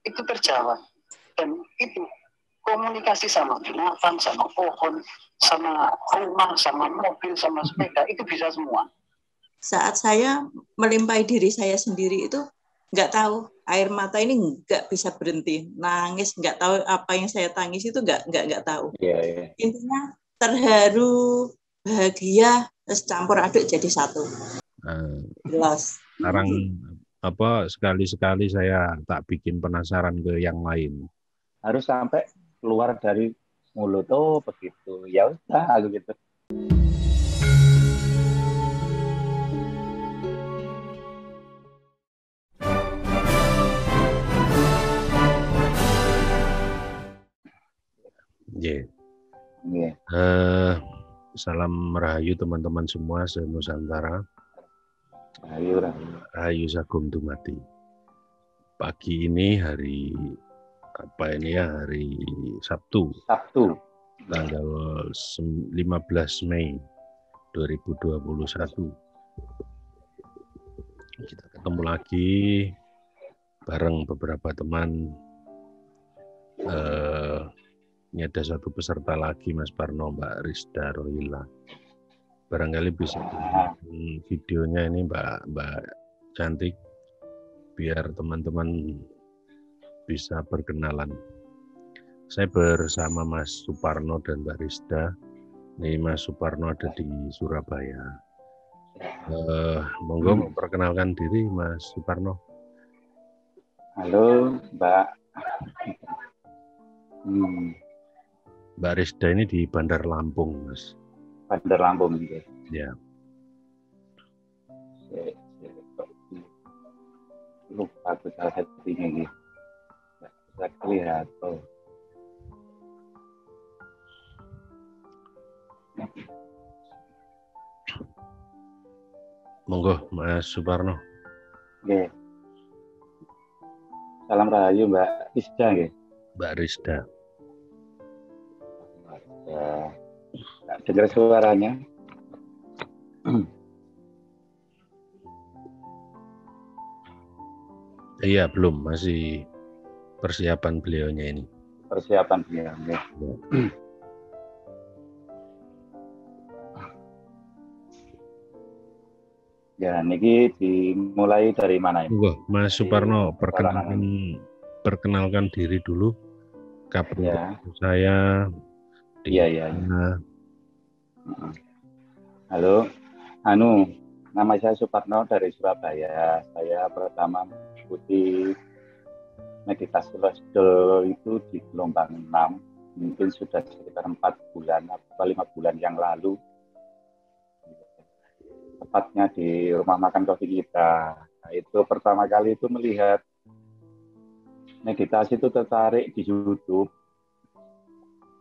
itu terjawab. Dan itu komunikasi sama binatang, sama pohon, sama rumah, sama mobil, sama sepeda, itu bisa semua. Saat saya melimpahi diri saya sendiri itu nggak tahu, air mata ini nggak bisa berhenti, nangis nggak tahu apa yang saya tangis itu nggak tahu. Intinya terharu, bahagia, terus campur aduk jadi satu. Jelas. Sekarang sekali-sekali saya tak bikin penasaran ke yang lain. Harus sampai keluar dari mulut begitu. Ya udah gitu. Salam rahayu teman-teman semua se-Nusantara. Rahayu Sagung Dumadi. Pagi ini hari Sabtu. Tanggal 15 Mei 2021. Kita ketemu lagi bareng beberapa teman. Ini ada satu peserta lagi, Mas Parno, Mbak Rizda Rohila. Barangkali bisa videonya ini Mbak cantik, biar teman-teman bisa berkenalan. Saya bersama Mas Suparno dan Mbak Rizda. Ini Mas Suparno ada di Surabaya. Monggo memperkenalkan diri, Mas Suparno. Halo, Mbak. Mbak Rizda ini di Bandar Lampung, Mas. Bandar Lampung, gitu. Ya. Lupa aku salah satunya gitu. Bisa kelihatan. Monggo, Mas Suparno. Oke. Salam rahayu, Mbak Rizda, ya. Mbak Rizda. Ya, dengar suaranya. Iya, belum, masih persiapan beliaunya ini. Persiapan beliau, ya. Ya, niki dimulai dari mana ini? Mas Suparno, perkenalkan diri dulu. Kapan saya? Iya. Halo, nama saya Suparno dari Surabaya. Saya pertama mengikuti meditasi Losdol itu di gelombang 6, mungkin sudah sekitar 4 bulan atau 5 bulan yang lalu. Tepatnya di rumah makan kopi kita. Nah, itu pertama kali itu melihat meditasi itu tertarik di YouTube.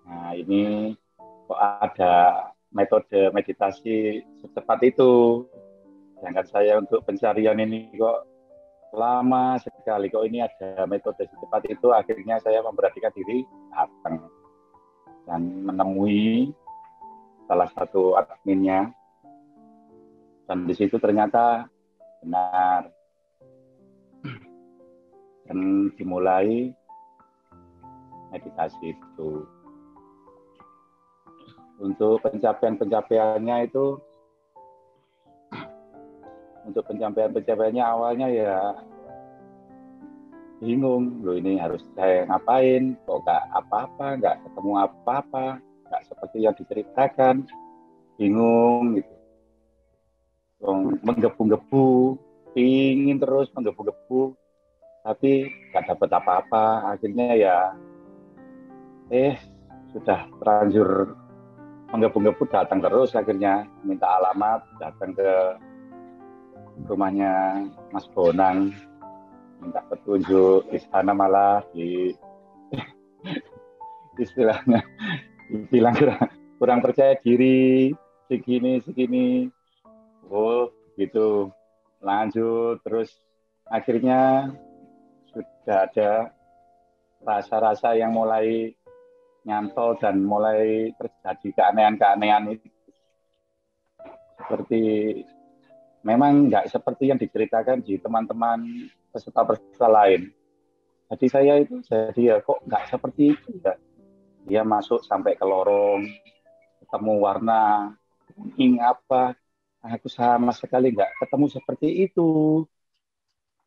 Nah, ini kok ada metode meditasi secepat itu. Sedangkan saya untuk pencarian ini kok lama sekali. Kok ini ada metode secepat itu, akhirnya saya memberanikan diri datang dan menemui salah satu adminnya. Dan di situ ternyata benar. Dan dimulai meditasi itu. Untuk pencapaiannya itu, untuk pencapaiannya awalnya ya bingung, loh ini harus saya ngapain, kok nggak apa-apa, nggak ketemu apa-apa, nggak seperti yang diceritakan, bingung gitu. Menggebu-gebu, pingin terus menggebu-gebu, tapi nggak dapat apa-apa. Akhirnya ya, sudah terlanjur menggebu-gebu, datang terus, akhirnya minta alamat, datang ke rumahnya Mas Bonang, minta petunjuk. Di sana malah istilahnya bilang kurang percaya diri, segini. Oh gitu, lanjut terus akhirnya sudah ada rasa-rasa yang mulai nyantol dan mulai terjadi keanehan-keanehan itu. Seperti memang nggak seperti yang diceritakan di teman-teman peserta lain. Jadi saya itu jadi ya kok nggak seperti itu ya. Dia masuk sampai ke lorong, ketemu warna kuning apa, aku sama sekali nggak ketemu seperti itu.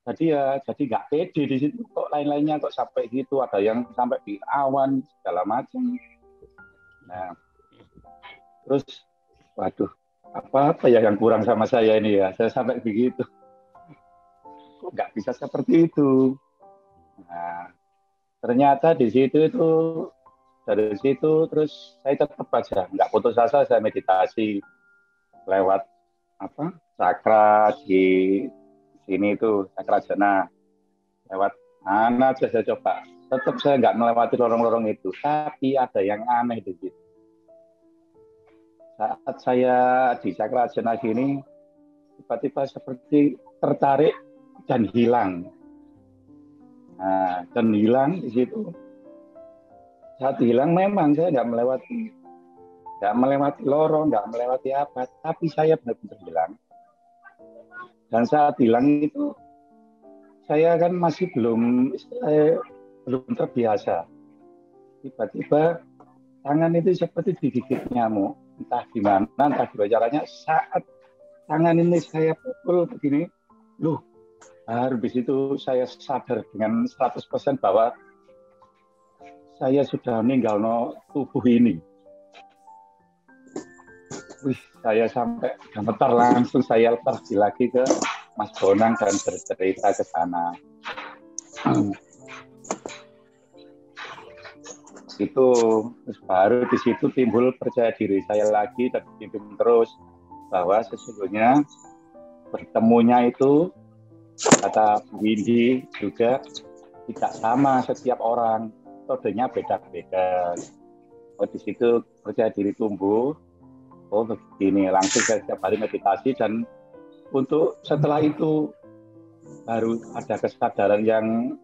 Jadi nggak pede di situ, kok lain-lainnya kok sampai gitu, ada yang sampai di awan segala macam. Nah, terus waduh, apa ya yang kurang sama saya ini ya, saya sampai begitu, kok nggak bisa seperti itu. Nah, ternyata di situ itu, dari situ terus saya tetap aja nggak putus asa, saya meditasi lewat cakra di sini itu, cakra jana, lewat mana aja saya coba, tetap saya nggak melewati lorong-lorong itu. Tapi ada yang aneh di situ. Saat saya di cakra jana gini, tiba-tiba seperti tertarik dan hilang. Nah, dan hilang di situ. Saat hilang memang saya nggak melewati lorong, nggak melewati apa, tapi saya benar-benar hilang. Dan saat hilang itu saya kan masih belum terbiasa. Tiba-tiba tangan itu seperti digigit nyamuk, entah gimana, entah gimana caranya. Saat tangan ini saya pukul begini, habis itu saya sadar dengan 100% bahwa saya sudah meninggal tubuh ini. Saya sampai gemetar, langsung saya pergi lagi ke Mas Bonang dan bercerita ke sana. Itu terus baru di situ timbul percaya diri saya lagi dan dibimbing terus bahwa sesungguhnya bertemunya itu, kata Bu Windy juga, tidak sama setiap orang, metodenya beda-beda. Di situ percaya diri tumbuh. Oh begini, langsung saya setiap hari meditasi, dan untuk setelah itu baru ada kesadaran yang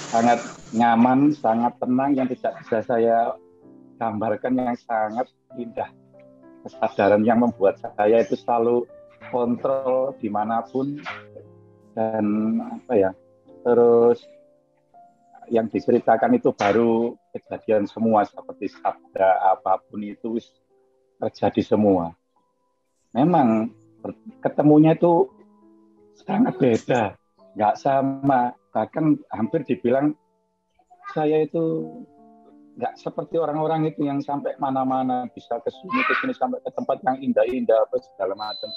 sangat nyaman, sangat tenang, yang tidak bisa saya gambarkan, yang sangat indah. Kesadaran yang membuat saya itu selalu kontrol dimanapun, dan terus yang diceritakan itu baru kejadian semua, seperti sabda apapun itu terjadi semua. Memang ketemunya itu sangat beda, nggak sama. Bahkan hampir dibilang saya itu nggak seperti orang-orang itu yang sampai mana-mana, bisa ke sini sampai ke tempat yang indah-indah apa segala macam.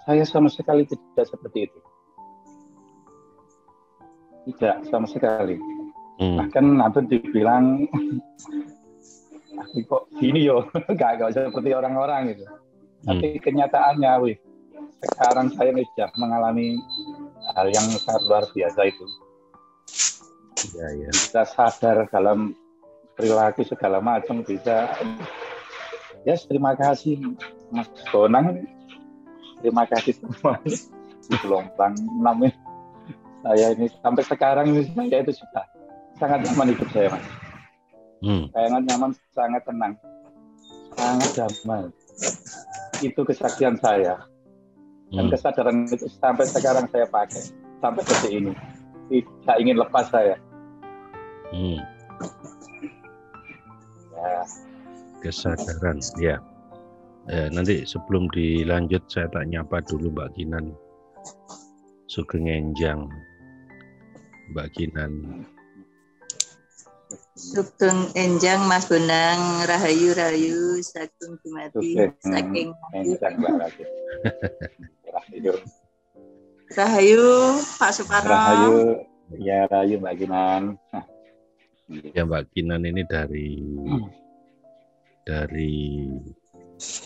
Saya sama sekali tidak seperti itu. Tidak sama sekali. Bahkan hampir dibilang kok gini nggak seperti orang-orang gitu. Tapi kenyataannya, sekarang saya sudah mengalami hal yang sangat luar biasa itu. Ya. Bisa sadar dalam perilaku segala macam, bisa. Ya, terima kasih Mas Bonang, terima kasih semuanya. Di gelombang 6 saya ini sampai sekarang ini, saya itu sudah sangat nyaman hidup saya, Mas. Sangat nyaman, sangat tenang, sangat damai. Itu kesaksian saya. Dan kesadaran itu sampai sekarang saya pakai, sampai detik ini. Tidak ingin lepas saya. Ya. Kesadaran, ya. Nanti sebelum dilanjut saya tak nyapa dulu Mbak Kinan. Sugeng Enjang, Mbak Kinan. Sugeng Enjang Mas Bonang, rahayu saking dumadi saking rahayu Pak Suparno. Rahayu, ya rahayu Mbak Kinan. Ya Mbak Kinan ini dari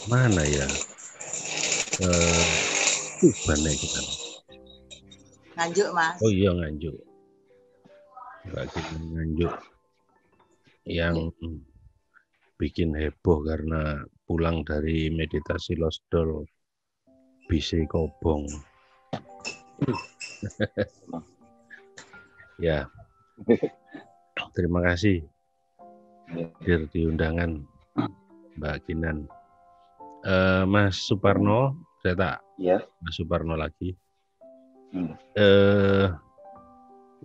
mana ya? Mana kita? Nganjuk Mas. Oh iya Nganjuk. Mbak Kinan Nganjuk. Yang bikin heboh karena pulang dari meditasi losdol bisi kobong. Ya, terima kasih hadir di undangan Mbak Kinan. Mas Suparno, saya tak Mas Suparno lagi.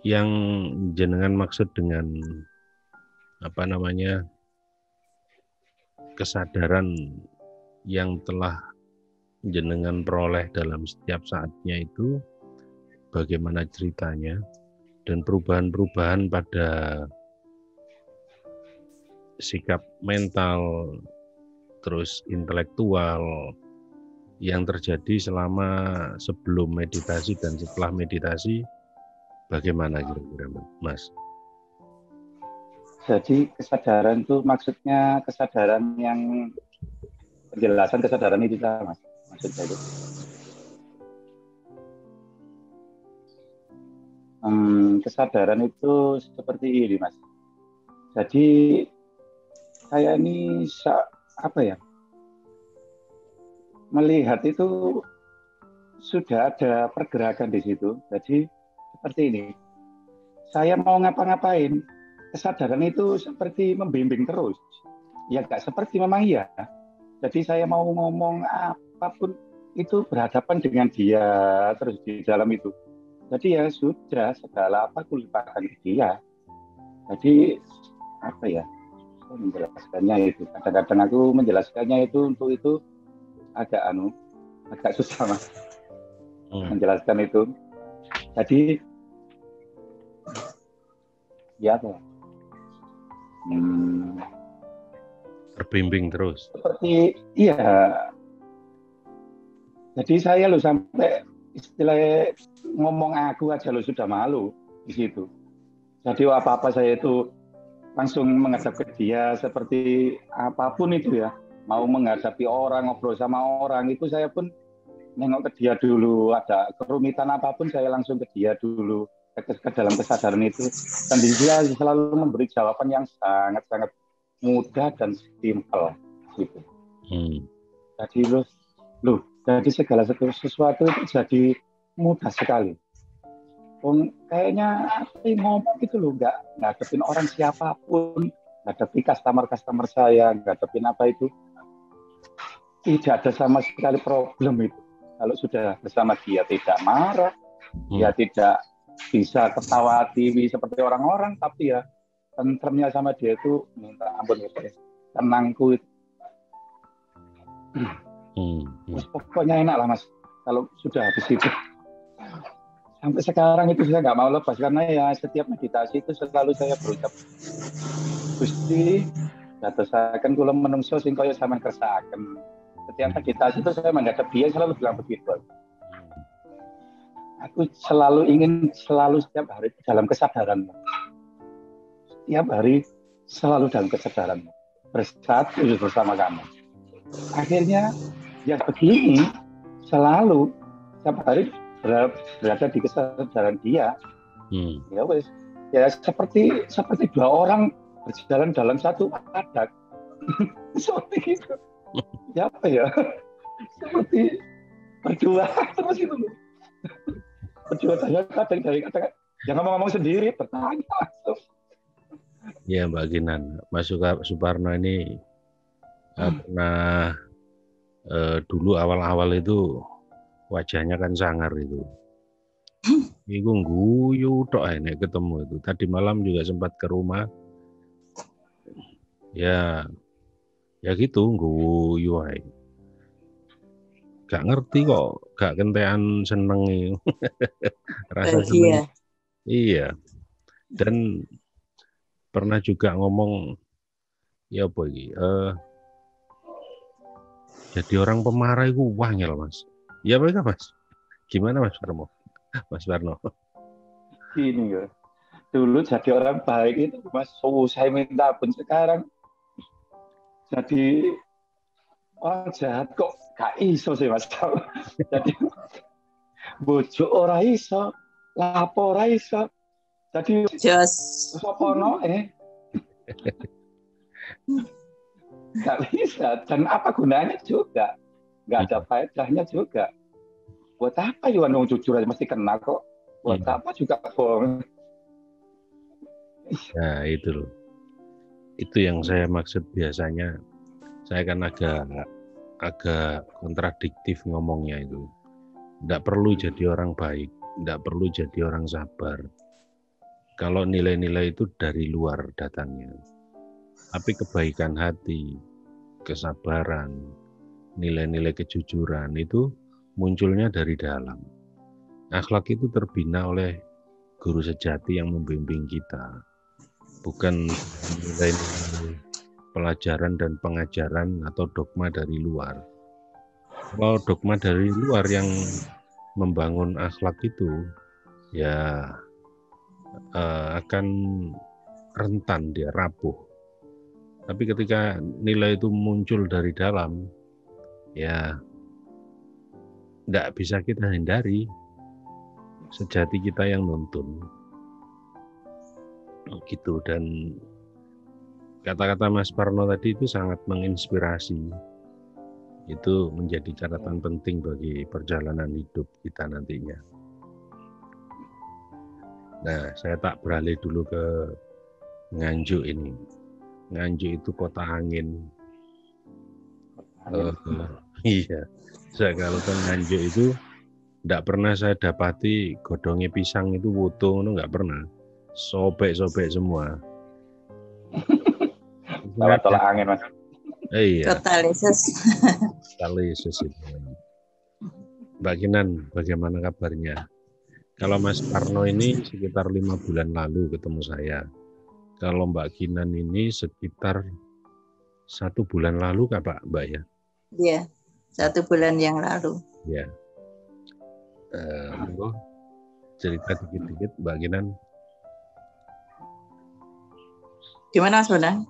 Yang jenengan maksud dengan kesadaran yang telah jenengan peroleh dalam setiap saatnya itu bagaimana ceritanya dan perubahan-perubahan pada sikap mental terus intelektual yang terjadi selama sebelum meditasi dan setelah meditasi bagaimana kira-kira Mas? Jadi kesadaran itu maksudnya kesadaran yang penjelasan kesadaran itu Mas. Maksudnya itu. Kesadaran itu seperti ini Mas. Jadi saya ini melihat itu sudah ada pergerakan di situ. Jadi seperti ini. Saya mau ngapa-ngapain, kesadaran itu seperti membimbing terus. Ya nggak seperti memang iya. Jadi saya mau ngomong apapun itu berhadapan dengan dia terus di dalam itu. Jadi ya sudah, segala apa aku limpahkan ke dia. Jadi saya menjelaskannya itu. Kadang-kadang aku menjelaskannya itu untuk itu agak susah Mas. Menjelaskan itu. Jadi ya terbimbing terus. Seperti Jadi saya sampai istilahnya ngomong aku aja sudah malu di situ. Jadi apa-apa saya itu langsung menghadap ke dia seperti apapun itu ya. Mau menghadapi orang, ngobrol sama orang itu saya pun nengok ke dia dulu. Ada kerumitan apapun saya langsung ke dia dulu. Ke dalam kesadaran itu, dan dia selalu memberi jawaban yang sangat-sangat mudah dan simpel gitu. Jadi jadi segala sesuatu itu jadi mudah sekali. Kayaknya ngomong gitu nggak ngadepin orang siapapun, ngadepin customer saya, ngadepin apa itu, tidak ada sama sekali problem itu. Kalau sudah bersama dia tidak marah, dia tidak bisa ketawa TV seperti orang-orang, tapi ya tentremnya sama dia itu minta ampun ya, tenangku itu. Pokoknya enak lah Mas kalau sudah di situ. Sampai sekarang itu saya nggak mau lepas karena ya setiap meditasi itu selalu saya berucap Gusti dadosaken kula menungso sing kaya sampean kersakaken. Setiap meditasi itu saya menghadap dia selalu bilang begitu. Aku ingin selalu setiap hari dalam kesadaranmu. Setiap hari selalu dalam kesadaranmu. Bersatu bersama kamu. Akhirnya ya begini selalu setiap hari berada di kesadaran dia. Ya wes. Ya seperti dua orang berjalan dalam satu adat. Seperti itu. Ya apa ya? Seperti berdua terus itu. Berdua kadang jangan ngomong sendiri, bertanya langsung. Ya Mbak Ginan, Mas Suparno ini pernah dulu awal-awal itu wajahnya kan sangar itu. Iku guyu tok nek ketemu itu. Tadi malam juga sempat ke rumah. Ya gitu guyu ae. Gak ngerti kok, gak kentean seneng rasa seneng. Iya. Dan pernah juga ngomong ya apa iki? Jadi orang pemarah itu wangel Mas. Ya apa Mas? Gimana Mas Parno? Mas Parno. Gini ya. Dulu jadi orang baik itu Mas saya minta pun sekarang jadi orang jahat kok gak iso sih Mas. Jadi bojo ora iso, lapo ora iso. Jadi sopono gak bisa. Dan apa gunanya juga? Gak ada faedahnya juga. Buat apa ya orang jujur aja mesti kena kok. Buat apa juga bohong. Nah itu loh. Itu yang saya maksud biasanya. Saya kan agak kontradiktif ngomongnya itu. Tidak perlu jadi orang baik, tidak perlu jadi orang sabar. Kalau nilai-nilai itu dari luar datangnya. Tapi kebaikan hati, kesabaran, nilai-nilai kejujuran itu munculnya dari dalam. Akhlak itu terbina oleh guru sejati yang membimbing kita. Bukan nilai-nilai pelajaran dan pengajaran atau dogma dari luar. Kalau dogma dari luar yang membangun akhlak itu, ya akan rentan, dia rapuh. Tapi ketika nilai itu muncul dari dalam, ya tidak bisa kita hindari. Sejati kita yang nuntun. Gitu. Dan kata-kata Mas Parno tadi itu sangat menginspirasi. Itu menjadi catatan penting bagi perjalanan hidup kita nantinya. Nah, saya tak beralih dulu ke Nganjuk ini. Nganjuk itu kota angin. Iya. Saya kalau ke Nganjuk itu tidak pernah saya dapati godongnya pisang itu wutung, itu nggak pernah. Sobek-sobek semua. Tolak angin, Mas. Iya. Totalitas. Totalitas itu. Mbak Kinan, bagaimana kabarnya? Kalau Mas Parno ini sekitar 5 bulan lalu ketemu saya. Kalau Mbak Kinan ini sekitar 1 bulan lalu, Mbak ya? Iya, 1 bulan yang lalu. Ya. Cerita dikit-dikit, Mbak Kinan. Gimana Mas Bonang?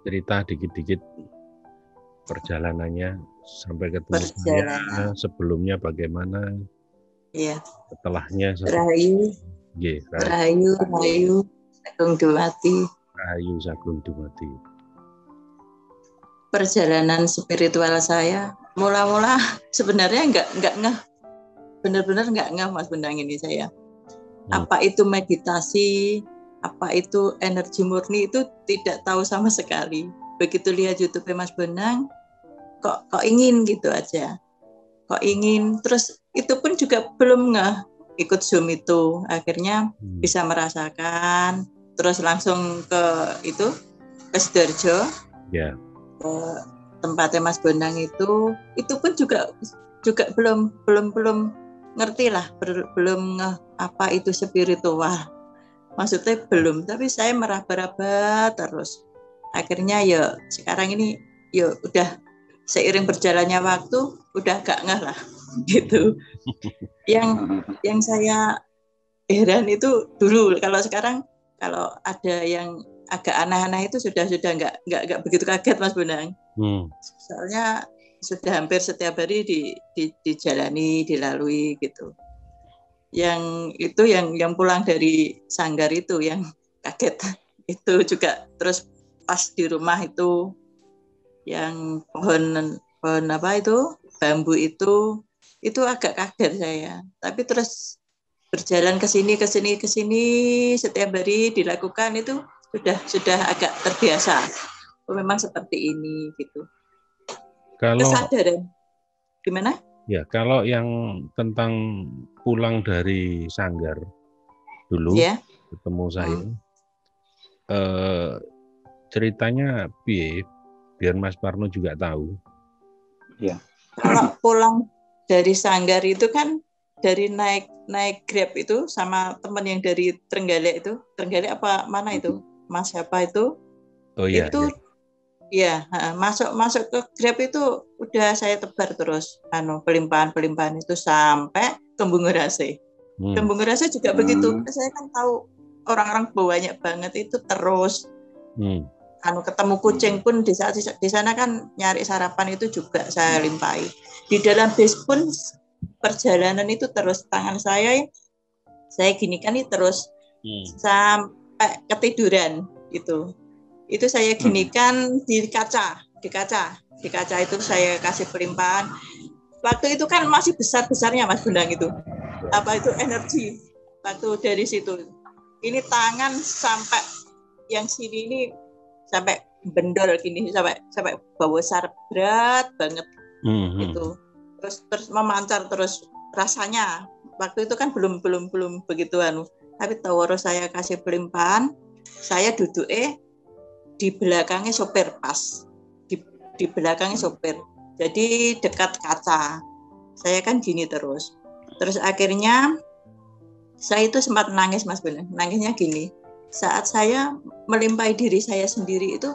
Cerita dikit-dikit perjalanannya sampai ketemu saya, sebelumnya bagaimana? Iya. Setelahnya. Rahayu. Yeah, Rahayu, Sagung Dumati. Rahayu Sagung Dumati. Perjalanan spiritual saya mula-mula sebenarnya nggak ngeh, benar-benar nggak ngeh Mas Bonang ini saya. Apa itu meditasi, apa itu energi murni, itu tidak tahu sama sekali. Begitu lihat YouTube Mas Bonang, kok ingin gitu aja. Kok ingin, terus itu pun juga belum ngeh, ikut Zoom itu. Akhirnya bisa merasakan, terus langsung ke Sidoarjo. Yeah. Ke tempatnya Mas Bonang itu pun juga belum ngerti lah, belum ngeh apa itu spiritual. Maksudnya belum, tapi saya meraba-raba terus. Akhirnya ya sekarang ini ya udah seiring berjalannya waktu udah gak ngeh lah gitu. Yang saya heran itu dulu, kalau sekarang kalau ada yang agak aneh-aneh itu sudah nggak begitu kaget Mas Bonang. Soalnya sudah hampir setiap hari dijalani, dilalui gitu. Yang pulang dari Sanggar itu yang kaget itu juga. Terus pas di rumah itu yang pohon apa itu bambu itu agak kaget saya. Tapi terus berjalan ke sini setiap hari dilakukan itu sudah agak terbiasa. Memang seperti ini gitu. Kalau kesadaran gimana? Ya, kalau yang tentang pulang dari Sanggar dulu ketemu saya, ceritanya biar Mas Parno juga tahu. Ya. Kalau pulang dari Sanggar itu kan dari naik Grab itu sama teman yang dari Trenggalek itu, Trenggalek apa mana itu? Mas siapa itu? Oh iya. Itu ya, masuk ke Grab itu udah saya tebar terus pelimpahan itu sampai ke Bungerase. Ke Bungerase juga begitu. Saya kan tahu orang-orang banyak banget itu terus. Ketemu kucing pun di sana kan nyari sarapan itu juga saya limpahi. Di dalam bis pun perjalanan itu terus tangan saya ginikan itu terus sampai ketiduran gitu. Itu saya ginikan di kaca itu saya kasih pelimpahan. Waktu itu kan masih besar-besarnya Mas Bonang itu. Apa itu energi waktu dari situ. Ini tangan sampai yang sini ini sampai bendol gini, sampai bawa sarap berat banget. Itu. Terus memancar terus rasanya. Waktu itu kan belum begitu Tapi tawara saya kasih pelimpahan, saya duduknya di belakangnya sopir pas. Di belakangnya sopir. Jadi dekat kaca. Saya kan gini terus. Terus akhirnya saya itu sempat nangis Mas Benar. Nangisnya gini. Saat saya melimpahi diri saya sendiri itu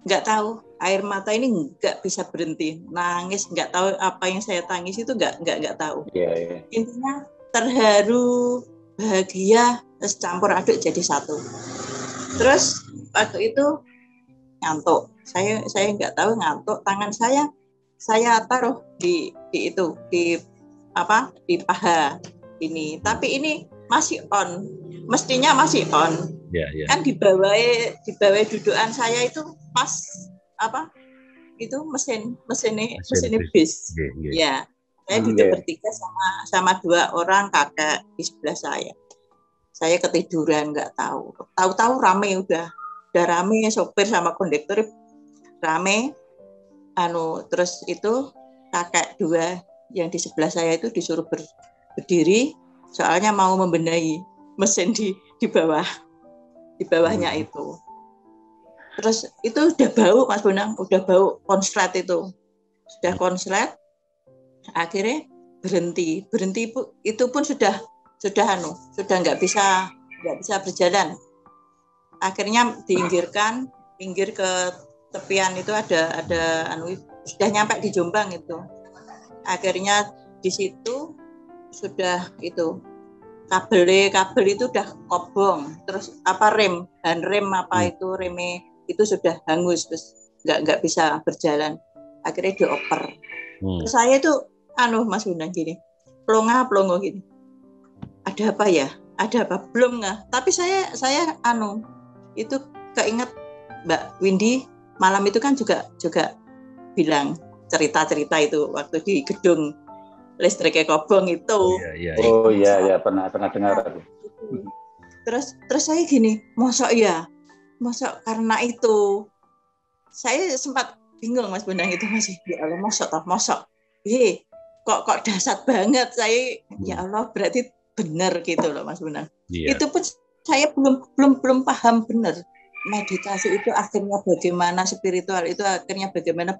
nggak tahu, air mata ini nggak bisa berhenti. Nangis, nggak tahu apa yang saya tangis itu nggak tahu. Yeah. Intinya terharu, bahagia, terus campur aduk jadi satu. Terus waktu itu ngantuk. Saya nggak tahu ngantuk. Tangan saya taruh di paha ini. Tapi ini masih on. Mestinya masih on. Yeah. Kan di bawah dudukan saya itu pas itu mesin bis. Yeah. Ya. Saya duduk bertiga sama 2 orang kakak di sebelah saya. Saya ketiduran nggak tahu. Tahu-tahu rame udah rame, sopir sama kondektur rame. Terus itu kakak 2 yang di sebelah saya itu disuruh berdiri soalnya mau membenahi mesin di bawahnya itu. Terus itu udah bau Mas Bonang, udah bau konslet itu. Sudah konslet, akhirnya berhenti itu pun sudah nggak bisa berjalan. Akhirnya pinggir ke tepian itu ada sudah nyampe di Jombang itu. Akhirnya di situ sudah itu kabel itu udah kobong, terus rem itu remnya itu sudah hangus, terus nggak bisa berjalan. Akhirnya dioper. Terus saya itu Mas Bonang gini, plongo gini. Ada apa ya? Ada apa? Belum nggak? Tapi saya itu keinget Mbak Windy malam itu kan juga bilang cerita-cerita itu waktu di gedung listriknya kobong itu. Oh iya pernah dengar. Terus saya gini, mosok karena itu. Saya sempat bingung Mas Bonang itu masih, ya Allah mosok. Kok dasar banget saya, ya Allah berarti benar gitu loh Mas Bonang. Itu pun saya belum paham benar. Meditasi itu akhirnya bagaimana, spiritual itu akhirnya bagaimana,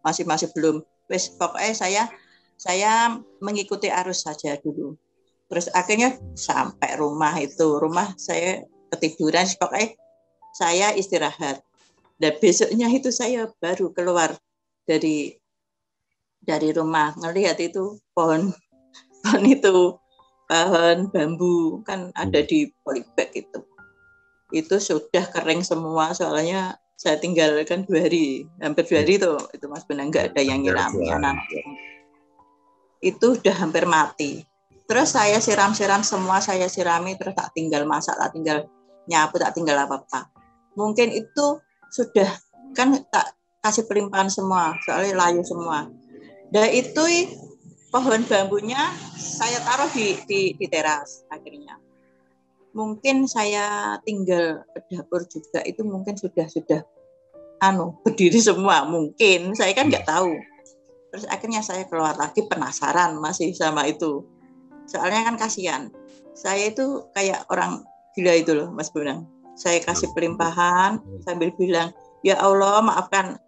masih belum. Wes pokoknya saya mengikuti arus saja dulu. Terus akhirnya sampai rumah saya ketiduran, pokoknya saya istirahat. Dan besoknya itu saya baru keluar dari rumah, ngelihat itu pohon bambu kan ada di polybag itu. Itu sudah kering semua, soalnya saya tinggalkan 2 hari, hampir 2 hari itu Mas Bonang, nggak ada yang nyirami anak. Itu udah hampir mati. Terus saya siram-siram semua, saya sirami, terus tak tinggal masak, tak tinggal nyapu, tak tinggal apa-apa. Mungkin itu sudah kan tak kasih pelimpahan semua, soalnya layu semua. Dan itu pohon bambunya saya taruh di teras akhirnya. Mungkin saya tinggal ke dapur juga, itu mungkin sudah berdiri semua, mungkin saya kan nggak tahu. Terus akhirnya saya keluar lagi, penasaran masih sama itu, soalnya kan kasihan. Saya itu kayak orang gila itu loh Mas Bonang. Saya kasih pelimpahan sambil bilang, ya Allah maafkan,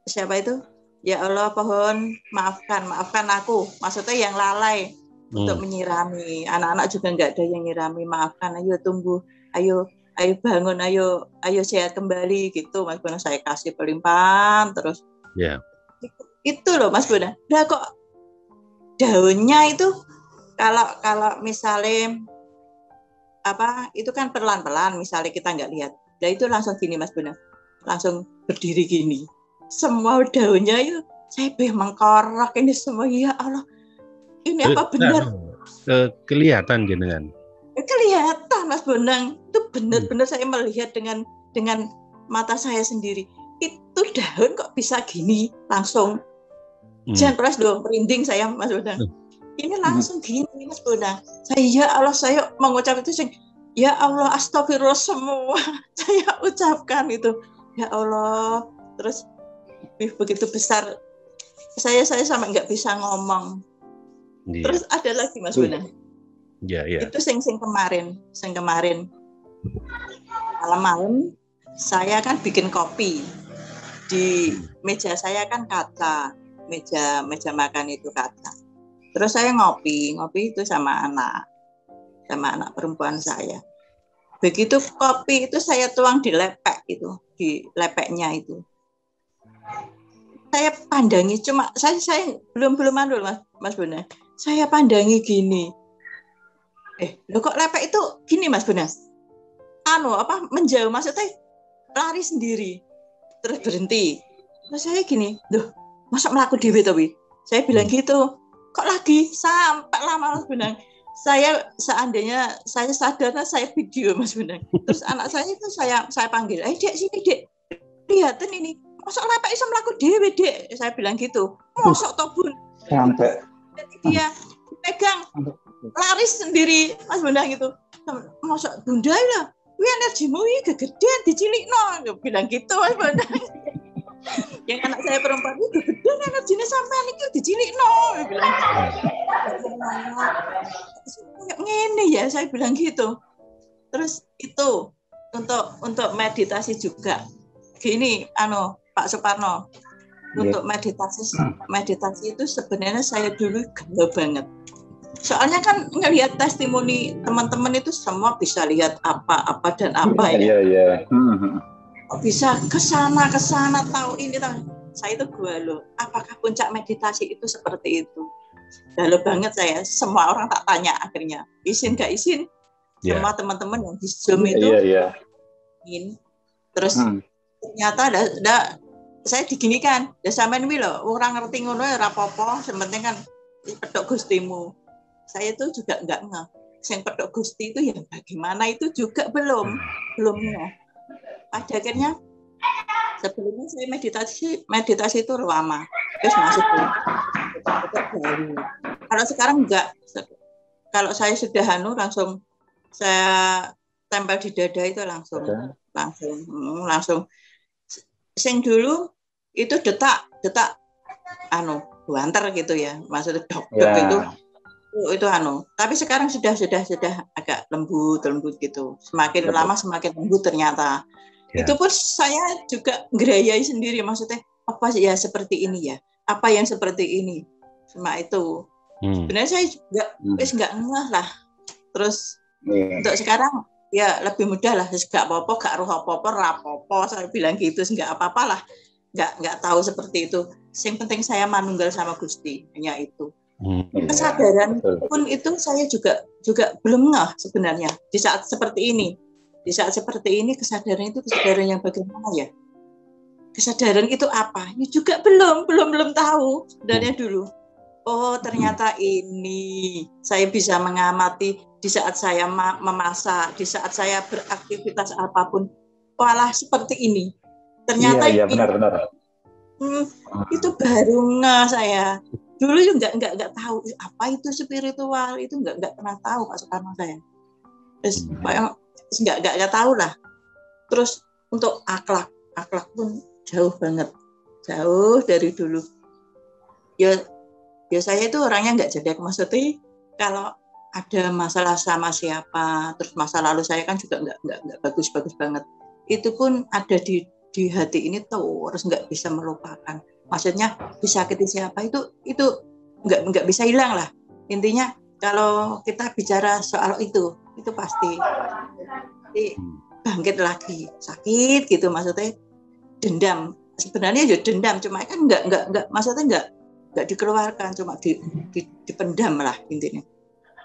siapa itu? Ya Allah pohon maafkan aku, maksudnya yang lalai untuk menyirami. Anak-anak juga nggak ada yang nyirami, maafkan, ayo tumbuh, ayo bangun, ayo sehat kembali gitu Mas Bonang. Saya kasih pelimpahan terus. Itu loh Mas Bonang. Nah kok daunnya itu kalau misalnya itu kan pelan-pelan, misalnya kita nggak lihat. Nah itu langsung gini Mas Bonang, langsung berdiri gini. Semua daunnya itu saya mengkorok ini semua, ya Allah. Ini apa benar? Kelihatan jenengan. Kelihatan Mas Bonang, itu benar-benar saya melihat dengan mata saya sendiri. Itu daun kok bisa gini langsung. Jangan keras dong, merinding saya Mas Bonang. Ini langsung gini Mas Bonang. Saya ya Allah, saya mengucap itu ya Allah, astagfirullah semua saya ucapkan itu. Ya Allah, terus begitu besar saya sampai nggak bisa ngomong. Terus ada lagi Mas Bonang. Itu sing kemarin malam-malam saya kan bikin kopi. Di meja saya kan kaca, meja makan itu kaca. Terus saya ngopi itu sama anak perempuan saya. Begitu kopi itu saya tuang di lepeknya itu. Saya pandangi, cuma saya belum mandul Mas Bonang. Saya pandangi gini. Lo kok lepek itu gini Mas Bonang? Menjauh, maksudnya lari sendiri. Terus berhenti. Terus saya gini, masa melaku dhewe to wi? Saya bilang gitu. Kok lagi sampai lama Mas Bonang? Seandainya saya sadar, saya video Mas Bonang. Terus anak saya itu saya panggil, Dek sini Dek, lihatin ini, masa lepek iso mlaku dhewe Dek? Saya bilang gitu. Mosok to Bun? Sampai dia pegang lari sendiri Mas Bonang gitu. Mosok Bunda lah, kuwi energimu iki gegedean dicilikno, bilang gitu Mas Bonang. Yang anak saya perempuan itu gedean energinya sampean iki dicilikno, bilang. Ngene ya, saya bilang gitu. Terus itu untuk meditasi juga. Gini Pak Suparno. Untuk meditasi itu sebenarnya saya dulu galau banget. Soalnya kan ngelihat testimoni teman-teman itu semua bisa lihat apa dan apa ya. Iya. Bisa kesana tahu ini tahu. Saya itu galau. Apakah puncak meditasi itu seperti itu? Galau banget saya. Semua orang tak tanya akhirnya. Izin gak izin? Semua teman-teman yang di Zoom itu. Ingin. Terus ternyata saya diginikan. Ya sampean wi lho, orang ngerti ngono ya ora apa-apa, sementing kan pedok Gustimu. Saya itu juga enggak ngeh. Sing pedok Gusti itu ya bagaimana itu juga belum ngeh. Pada akhirnya sebelumnya saya meditasi itu lama. Terus masuk baru. Kalau sekarang enggak. Kalau saya sudah langsung saya tempel di dada itu langsung. Sing dulu itu detak buanter gitu ya, maksudnya dok itu tapi sekarang sudah agak lembut gitu, semakin lama semakin lembut ternyata. Itu pun saya juga ngerayai sendiri, maksudnya apa ya seperti ini ya, apa yang seperti ini cuma itu. Sebenarnya saya juga nggak ngeh lah. Terus untuk sekarang ya lebih mudah lah, gak apa-apa, gak roh apa-apa, rapopo, saya bilang gitu, gak apa-apa lah, gak tahu seperti itu. Yang penting saya manunggal sama Gusti, hanya itu. Kesadaran pun itu saya juga belum ngeh sebenarnya di saat seperti ini. Di saat seperti ini kesadaran itu kesadaran yang bagaimana ya? Kesadaran itu apa? Ya juga belum tahu sebenarnya dulu. Oh ternyata ini saya bisa mengamati di saat saya memasak, di saat saya beraktivitas apapun, walah seperti ini. Ternyata iya benar. Itu baru ngeh saya. Dulu juga nggak tahu apa itu spiritual, itu nggak pernah tahu Pak Suparno saya. Terus nggak tahu lah. Terus untuk akhlak pun jauh banget, jauh dari dulu. Ya saya itu orangnya nggak jedek, maksudnya kalau ada masalah sama siapa, terus masa lalu saya kan juga nggak bagus banget. Itu pun ada di hati ini tuh, harus nggak bisa melupakan. Maksudnya disakiti siapa itu nggak bisa hilang lah. Intinya kalau kita bicara soal itu pasti bangkit lagi, sakit gitu, maksudnya dendam. Sebenarnya ya dendam, cuma kan nggak maksudnya nggak dikeluarkan, cuma dipendam lah intinya.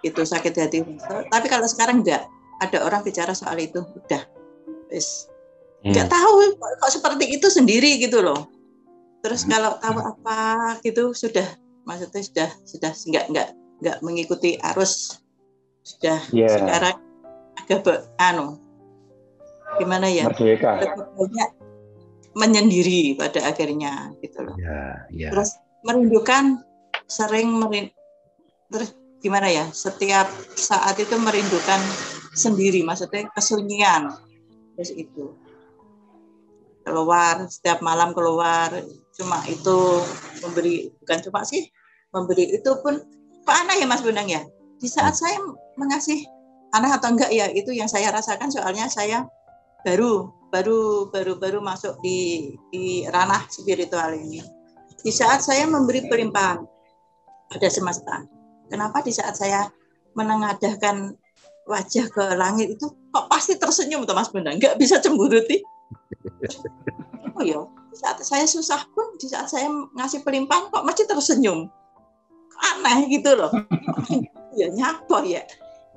Itu sakit hati. Tapi kalau sekarang enggak, ada orang bicara soal itu, udah nggak tahu kok seperti itu sendiri gitu loh. Terus kalau tahu apa gitu maksudnya sudah nggak mengikuti arus, sudah sekarang agak gimana ya, banyak menyendiri pada akhirnya gitu loh. Terus merindukan, terus gimana ya, setiap saat itu merindukan sendiri, maksudnya kesunyian. Terus itu keluar, setiap malam keluar, cuma itu memberi, bukan cuma sih memberi, itu pun kok aneh ya Mas Bonang ya, di saat saya mengasih aneh atau enggak ya, itu yang saya rasakan, soalnya saya baru masuk di ranah spiritual ini. Di saat saya memberi pelimpahan pada semesta, kenapa di saat saya menengadahkan wajah ke langit itu kok pasti tersenyum tuh Mas Bondan, nggak bisa cemburuti. Oh ya, di saat saya susah pun, di saat saya ngasih pelimpahan kok masih tersenyum. Aneh gitu loh. Ya nyapa ya.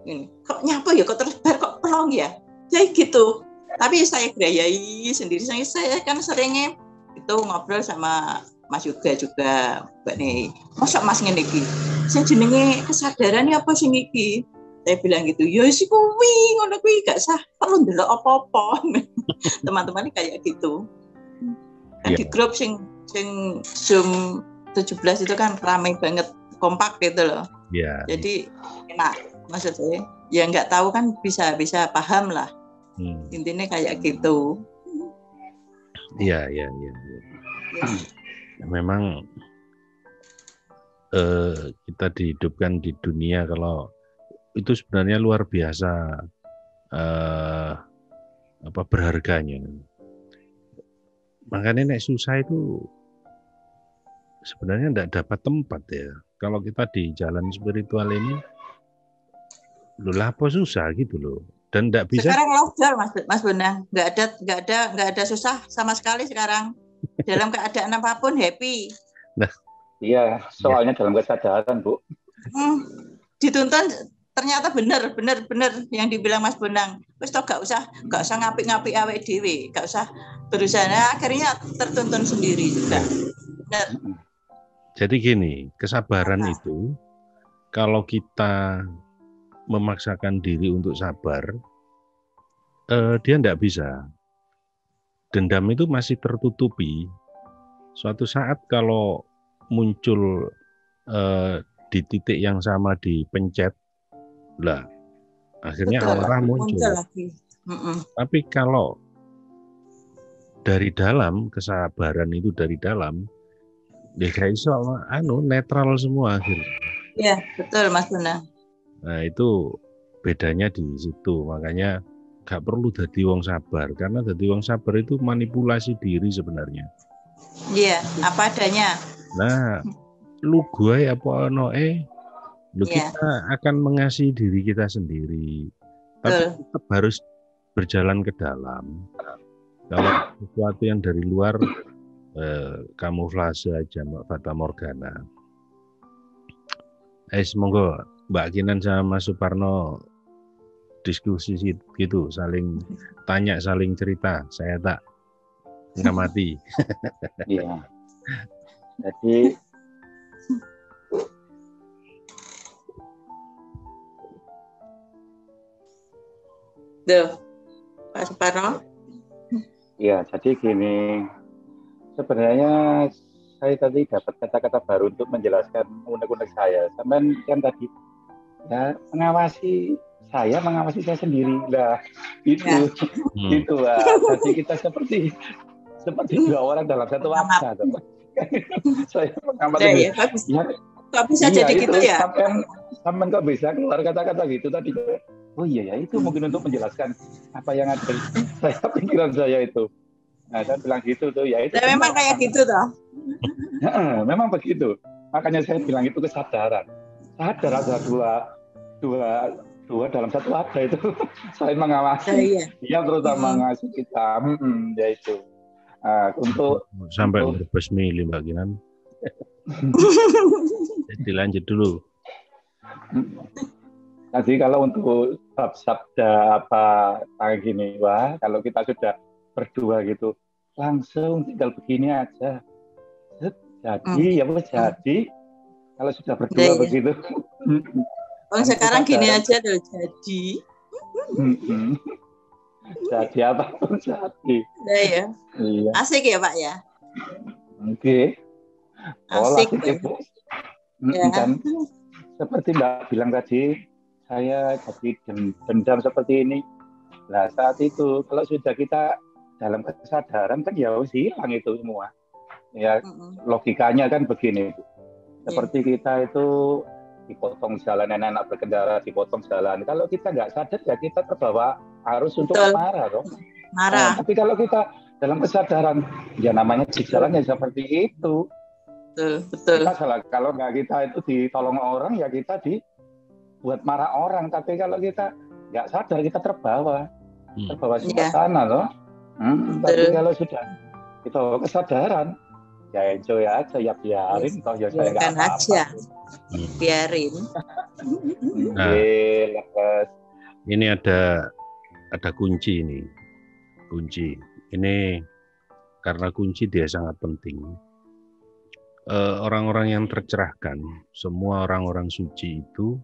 Ini kok nyapa ya, kok tersebar, kok pelong ya. Kayak gitu. Tapi saya gayai sendiri. Saya kan seringnya itu ngobrol sama Mas Yoga juga, Mbak Nih. Masa Mas ngene iki? Sing jenenge kesadaran apa sing iki? Saya bilang gitu, ya sih kuwi, ngono kuwi gak sah, perlu ndelok apa-apa. Teman-teman kayak gitu. Kan di grup sing Zoom 17 itu kan ramai banget, kompak gitu loh. Iya. Jadi enak, maksud saya. Ya nggak tahu kan bisa paham lah. Intinya kayak gitu. Iya. Memang kita dihidupkan di dunia kalau itu sebenarnya luar biasa berharganya. Makanya nek susah itu sebenarnya tidak dapat tempat ya. Kalau kita di jalan spiritual ini, loh apa susah gitu loh. Dan tidak bisa. Sekarang lockdown Mas Bondan, nggak ada susah sama sekali sekarang. Dalam keadaan apapun happy. Nah, iya, soalnya dalam kesadaran Bu. Dituntun ternyata benar yang dibilang Mas Bonang. Wis toh gak usah ngapik-ngapik awake dhewe, gak usah berusaha. Nah, akhirnya tertuntun sendiri juga. Benar. Jadi gini, kesabaran itu kalau kita memaksakan diri untuk sabar, dia tidak bisa. Dendam itu masih tertutupi. Suatu saat kalau muncul di titik yang sama dipencet, lah akhirnya aurah muncul lagi. Tapi kalau dari dalam, kesabaran itu dari dalam, dia kayak iso netral semua akhirnya. Iya, betul Mas Bonang. Nah, itu bedanya di situ. Makanya gak perlu jadi wong sabar, karena jadi wong sabar itu manipulasi diri sebenarnya. Iya, apa adanya. Nah, lu gue apa kita akan mengasihi diri kita sendiri, tapi tetap harus berjalan ke dalam. Kalau sesuatu yang dari luar kamuflase aja, fata morgana. Semoga Mbak Kinan sama Mas Suparno diskusi gitu, saling tanya, saling cerita. Saya tak ngamati. Iya. Jadi Pak Suparno. Iya, jadi gini, sebenarnya saya tadi dapat kata-kata baru untuk menjelaskan unek-unek saya. Sampai kan tadi ya mengawasi saya sendiri lah, itu itu lah. Jadi kita seperti dua orang dalam satu wadah. Saya mengamati. Kok bisa jadi gitu ya? Sampai kok bisa keluar kata-kata gitu tadi. Oh iya ya, itu mungkin untuk menjelaskan apa yang ada saya pikiran saya itu. Nah, saya bilang gitu tuh, ya itu. Memang kayak gitu toh. Memang begitu. Makanya saya bilang itu kesadaran. Sadar ada dua dalam satu wadah itu. Saya mengawasi. Dia terutama mengawasi kita. Ya itu. Untuk sampai berbes milih Mbak Kinan. Dilanjut dulu. Jadi kalau untuk sabda apa kayak gini, wah kalau kita sudah berdua gitu, langsung tinggal begini aja. Jadi ya wes jadi. Kalau sudah berdua begitu. Sekarang gini aja udah jadi. Jadi apapun jadi. Iya. Asik ya Pak ya. Oke. Asik ya. Dan seperti Mbak bilang tadi, saya jadi dendam seperti ini. Nah saat itu kalau sudah kita dalam kesadaran kan ya hilang itu semua. Ya logikanya kan begini. Seperti kita itu dipotong jalan, anak-anak berkendara dipotong jalan. Kalau kita nggak sadar ya kita terbawa arus untuk marah, dong. Marah. Tapi kalau kita dalam kesadaran, ya namanya di jalan ya seperti itu. Betul. Kita salah, kalau nggak kita itu ditolong orang ya kita dibuat marah orang. Tapi kalau kita nggak sadar kita terbawa suasana, loh. Tapi kalau sudah kita kesadaran, ya enjoy aja, ya biarin, toh ya saya nggak apa-apa. Aja. Biarin. Nah, ini ada kunci ini. Kunci. Ini karena kunci dia sangat penting. Orang-orang yang tercerahkan, semua orang-orang suci itu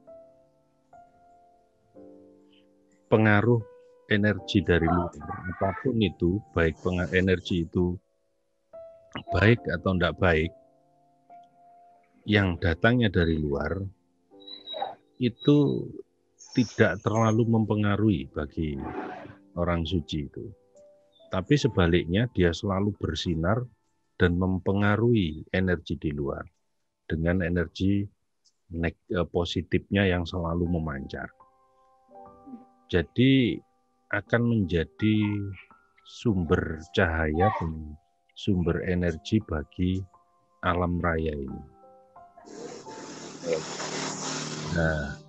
pengaruh energi dari luar, apapun itu, baik energi itu baik atau tidak baik, yang datangnya dari luar itu tidak terlalu mempengaruhi bagi orang suci itu. Tapi sebaliknya dia selalu bersinar dan mempengaruhi energi di luar dengan energi positifnya yang selalu memancar. Jadi akan menjadi sumber cahaya dan sumber energi bagi alam raya ini. Nah,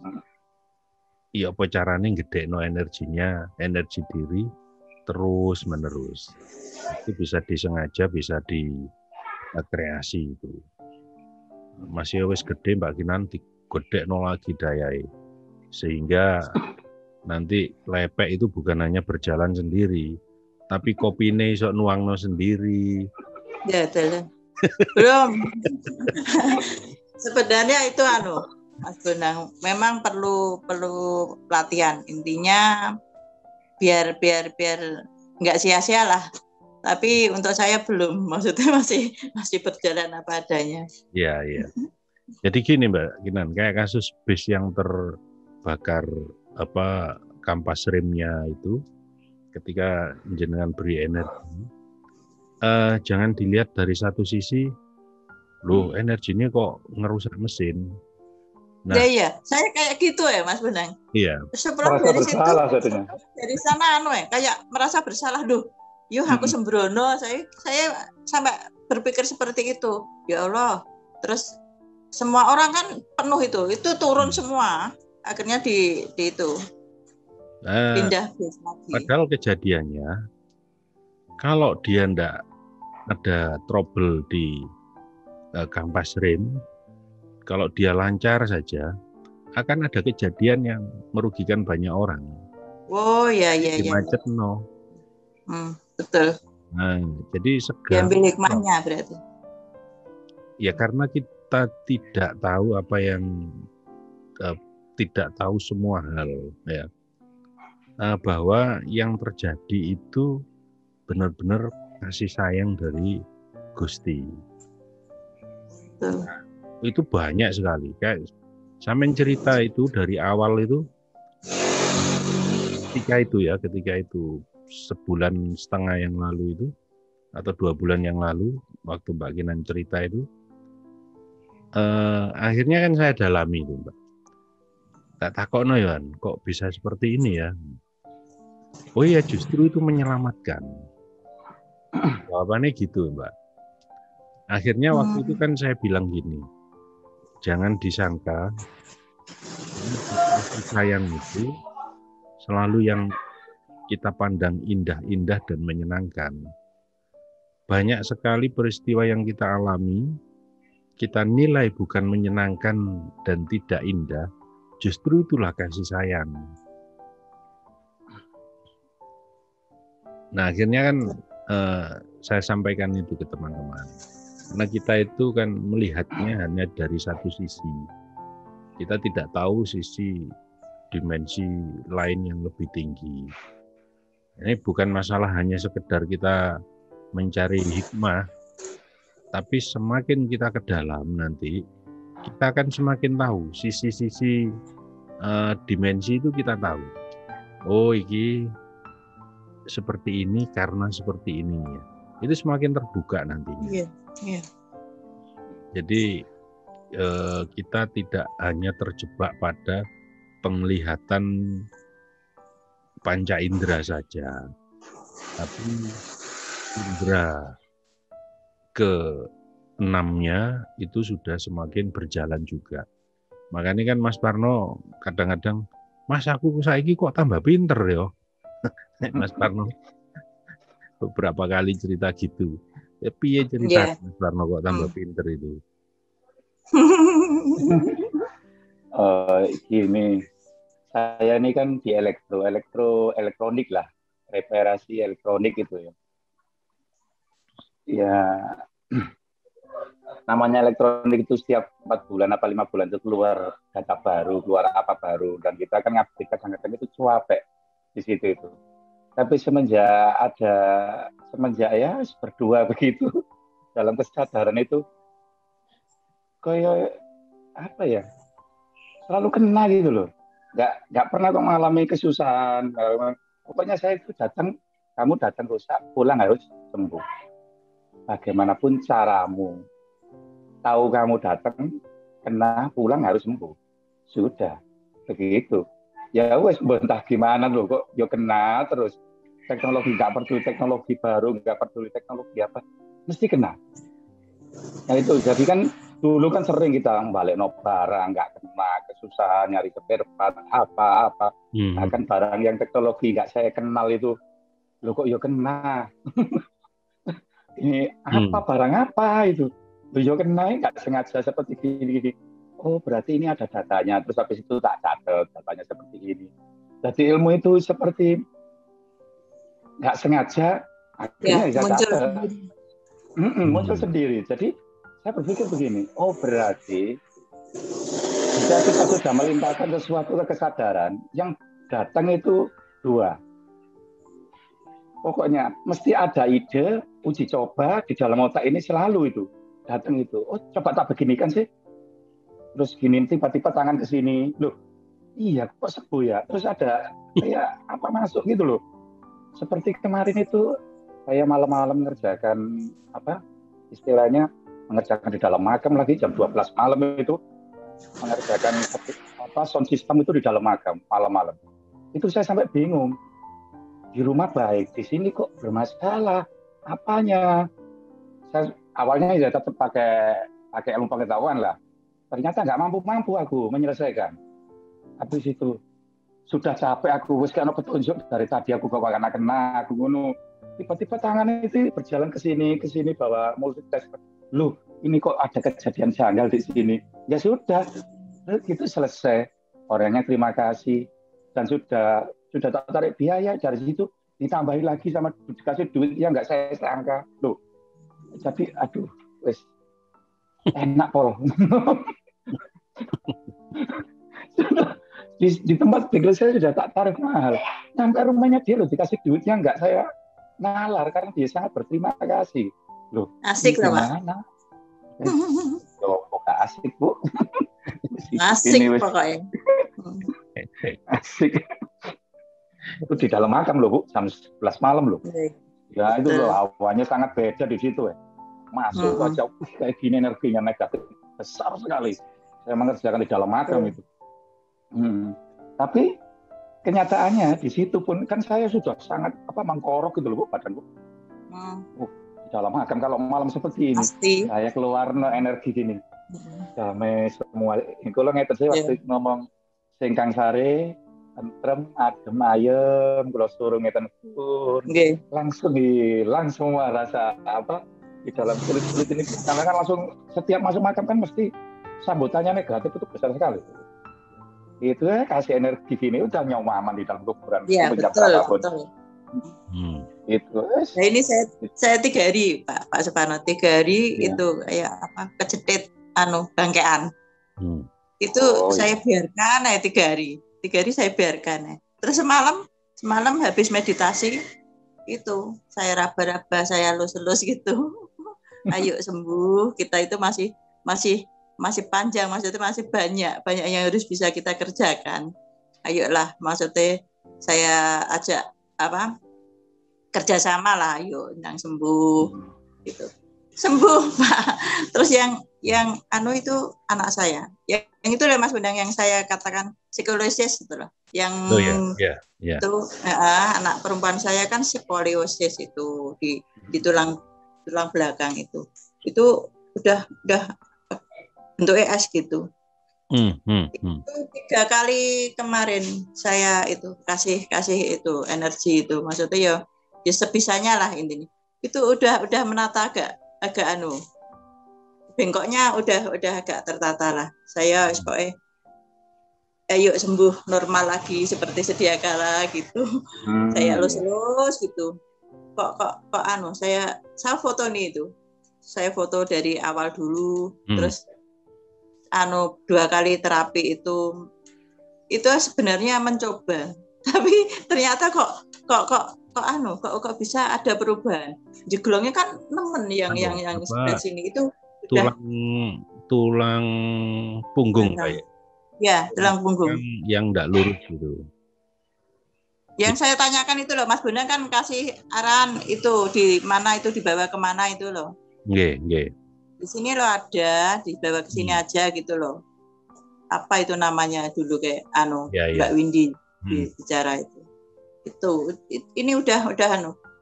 iya apa caranya ngedekno energinya, energi diri terus menerus. Itu bisa disengaja, bisa dikreasi itu. Masih wis gede Mbak Kinan digedekno lagi dayai. Sehingga nanti lepek itu bukan hanya berjalan sendiri, tapi kopine iso nuangno sendiri. Ya, belum. Sebenarnya itu Mas Bonang, memang perlu pelatihan. Intinya biar nggak sia-sia lah. Tapi untuk saya belum, maksudnya masih berjalan apa adanya. Iya. Jadi gini Mbak Kinan, kayak kasus bis yang terbakar kampas remnya itu, ketika jenengan beri energi, jangan dilihat dari satu sisi, loh energinya kok ngerusak mesin. Nah, iya, saya kayak gitu ya Mas Bonang. Iya. Sebelum dari situ, dari sana kayak merasa bersalah, aku sembrono, saya sampai berpikir seperti itu. Ya Allah, terus semua orang kan penuh itu turun semua, akhirnya di itu. Pindah bis lagi. Padahal kejadiannya kalau dia ndak ada trouble di kampas rem, kalau dia lancar saja akan ada kejadian yang merugikan banyak orang. Oh iya. Macet no. Betul. Nah, jadi segala diambil hikmahnya berarti. Ya karena kita tidak tahu apa yang tidak tahu semua hal ya. Bahwa yang terjadi itu benar-benar kasih sayang dari Gusti. Nah, itu banyak sekali. Kayak sampean cerita itu dari awal itu, ketika itu sebulan setengah yang lalu itu atau 2 bulan yang lalu waktu Mbak Kinan cerita itu, akhirnya kan saya dalami itu Mbak. Tak takokno ya, kok bisa seperti ini ya? Oh iya, justru itu menyelamatkan. Jawabannya gitu Mbak. Akhirnya waktu itu kan saya bilang gini, jangan disangka sayang itu selalu yang kita pandang indah-indah dan menyenangkan. Banyak sekali peristiwa yang kita alami, kita nilai bukan menyenangkan dan tidak indah, justru itulah kasih sayang. Nah akhirnya kan saya sampaikan itu ke teman-teman. Karena kita itu kan melihatnya hanya dari satu sisi. Kita tidak tahu sisi dimensi lain yang lebih tinggi. Ini bukan masalah hanya sekedar kita mencari hikmah, tapi semakin kita ke dalam nanti, kita akan semakin tahu sisi-sisi dimensi itu kita tahu. Oh, ini seperti ini karena seperti ini ya. Itu semakin terbuka nantinya. Iya. Jadi kita tidak hanya terjebak pada penglihatan panca indera saja, tapi indera ke-6-nya itu sudah semakin berjalan juga. Makanya kan Mas Parno kadang-kadang, Mas aku saiki kok tambah pinter ya. Mas Parno beberapa kali cerita gitu. Ya piye cerita Mas Parno kok tambah pinter itu? Gini, saya ini kan di elektronik lah, reparasi elektronik itu ya. Ya, namanya elektronik itu setiap 4 bulan apa 5 bulan itu keluar data baru, keluar apa baru, dan kita kan ngupdate kadang-kadang itu capek di situ itu. Tapi semenjak ya berdua begitu dalam kesadaran itu kayak apa ya, selalu kena gitu loh, nggak pernah kok mengalami kesusahan. Pokoknya saya itu kamu datang rusak, pulang harus sembuh. Bagaimanapun caramu, tahu kamu datang kena, pulang harus sembuh. Sudah begitu. Ya wes entah gimana loh kok yo kena terus. Teknologi nggak peduli teknologi baru, nggak peduli teknologi apa, mesti kena. Nah itu jadi kan dulu kan sering kita balik barang nggak kena, kesusahan nyari spare part apa-apa. Nah kan barang yang teknologi nggak saya kenal itu, lo kok yo kena. Ini apa barang apa itu? Lo yo kena nggak sengaja seperti gini. Oh berarti ini ada datanya. Terus habis itu tak catat datanya seperti ini. Jadi ilmu itu seperti nggak sengaja akhirnya bisa catat. Muncul sendiri. Jadi saya berpikir begini, oh berarti jika kita sudah melimpahkan sesuatu ke kesadaran, yang datang itu 2. Pokoknya mesti ada ide, uji coba di dalam otak ini selalu itu. Datang itu, oh coba tak beginikan sih. Terus gini, tiba-tiba tangan ke sini. Loh, iya kok sembuh ya? Terus ada kayak apa masuk gitu loh. Seperti kemarin itu, saya malam-malam mengerjakan apa istilahnya, mengerjakan di dalam makam lagi jam 12 malam itu, mengerjakan sound system itu di dalam makam malam-malam. Itu saya sampai bingung. Di rumah baik, di sini kok bermasalah. Apanya? Saya awalnya ya tetap pakai ilmu pengetahuan lah. Ternyata nggak mampu aku menyelesaikan. Habis itu sudah capek aku, wis kan petunjuk dari tadi aku kok kena aku ngono. Tiba-tiba tangan itu berjalan ke sini bawa multitask. Loh, ini kok ada kejadian janggal di sini. Ya sudah, itu selesai. Orangnya terima kasih dan sudah tak tarik biaya dari situ, ditambahin lagi sama dikasih duit yang nggak saya sangka. Loh, jadi aduh, wes enak pol. di tempat bengkel saya sudah tak tarif mahal. Sampai rumahnya dia loh dikasih duit yang nggak saya nalar karena dia sangat berterima kasih. Loh, asik lah Pak. Loh, kok asik Bu? Asik pokoknya. Asik. Itu di dalam makam loh Bu, jam 11 malam loh. Ya itu loh, hawanya sangat beda di situ ya. Masuk aja kayak gini energinya negatif besar sekali. Saya mengerjakan di dalam makam itu. Tapi kenyataannya di situ pun kan saya sudah sangat mengkorok gitu loh Bu, badan Bu. Di dalam makam kalau malam seperti ini, saya keluar energi gini. Damai semua. Kalau ngerti saya waktu ngomong singkang sare, tentrem, adem, ayem, kalau suruh ngeten pun, langsung hilang semua rasa di dalam kulit ini. Karena kan langsung setiap masuk makam kan mesti sambutannya negatif itu besar sekali. Itu ya kasih energi gini udah nyaman di dalam kuburan. Iya betul. Itu. Nah ini saya 3 hari Pak Suparno, 3 hari itu kayak kecetit bangkean. Itu saya biarkan 3 hari. 3 hari saya biarkan. Terus semalam habis meditasi itu saya raba-raba, saya lus-lus gitu. Ayo sembuh, kita itu masih panjang, maksudnya masih banyak yang harus bisa kita kerjakan. Ayolah, maksudnya saya ajak kerjasama lah, ayo yang sembuh gitu. Sembuh Pak. Terus yang itu anak saya. Yang itu loh Mas Bonang yang saya katakan skoliosis itu loh. Yang itu anak perempuan saya kan skoliosis itu di tulang belakang itu. Itu udah bentuk ES gitu. Itu 3 kali kemarin saya itu kasih itu energi itu, maksudnya ya sebisanya lah intinya. Itu udah menata agak bengkoknya udah agak tertata lah. Saya pokoknya ayo sembuh normal lagi seperti sedia kala gitu. Saya lulus gitu. Kok saya foto nih itu. Saya foto dari awal dulu, terus 2 kali terapi itu sebenarnya mencoba, tapi ternyata kok bisa ada perubahan. Jeglongnya kan nemen yang sebelah sini itu tulang punggung kayak. Ya, tulang punggung. Yang enggak lurus gitu. Yang saya tanyakan itu loh, Mas Bonang kan kasih arahan itu di mana itu dibawa kemana itu loh. Nggih. Di sini loh ada, dibawa ke sini aja gitu loh. Apa itu namanya dulu kayak Mbak Windy bicara itu. Ini udah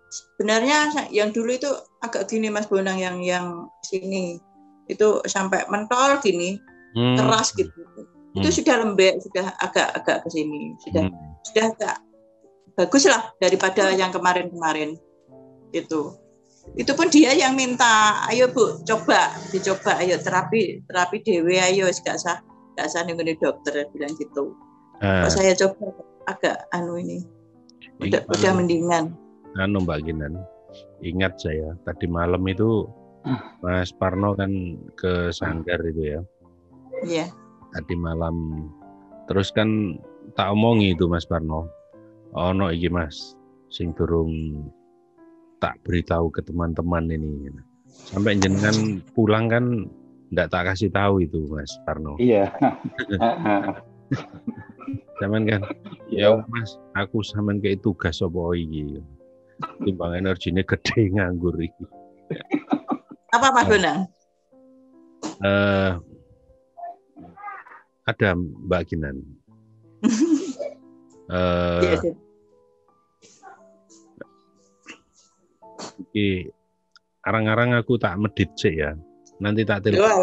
sebenarnya yang dulu itu agak gini Mas Bonang yang sini itu sampai mentol gini, keras gitu. Itu sudah lembek, sudah agak ke sini, sudah agak bagus lah daripada yang kemarin itu. Itu pun dia yang minta, ayo Bu, dicoba, ayo terapi dewe, ayo gak sah nih dokter bilang gitu. Kalau saya coba agak ini, udah mendingan. Mbak Ginan, ingat saya tadi malam itu Mas Parno kan ke Sanggar itu ya. Iya. Tadi malam, terus kan tak omongi itu Mas Parno. Ono iki Mas, sing durung tak beritahu ke teman-teman ini. Sampai jenengan pulang kan enggak tak kasih tahu itu Mas Parno. Iya. Zaman kan, ya Mas, aku sampean kayak tugas apa iki. Timbang energinya gede nganggur iki. Apa Mas Bonang? Ada Mbak Ginan. Arang-arang aku tak medit sih ya. Nanti tak telepon.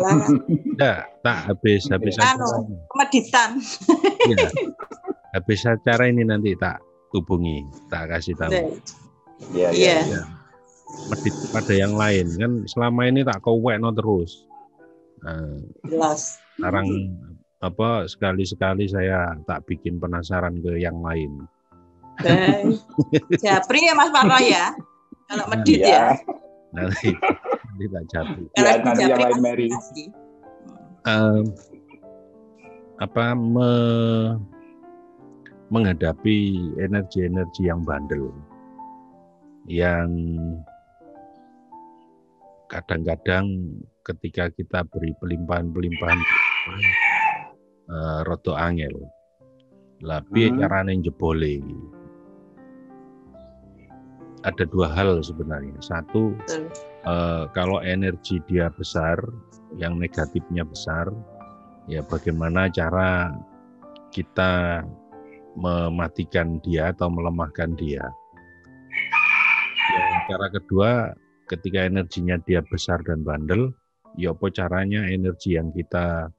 Tak habis acara. Meditan. Ya. Habis acara ini nanti tak hubungi, tak kasih tahu. Iya. Medit pada yang lain kan selama ini tak kowekno terus. Jelas. Sekarang sekali-sekali saya tak bikin penasaran ke yang lain. Japri ya Mas Parno ya. Kalau medit ya. Nanti tak japri. Nanti yang lain Mary. Menghadapi energi-energi yang bandel, yang kadang-kadang ketika kita beri pelimpahan rodo angel, tapi carane jebole. Ada 2 hal sebenarnya. Satu, kalau energi dia besar, yang negatifnya besar, ya bagaimana cara kita mematikan dia atau melemahkan dia. Yang cara kedua, ketika energinya dia besar dan bandel, ya apa caranya energi yang kita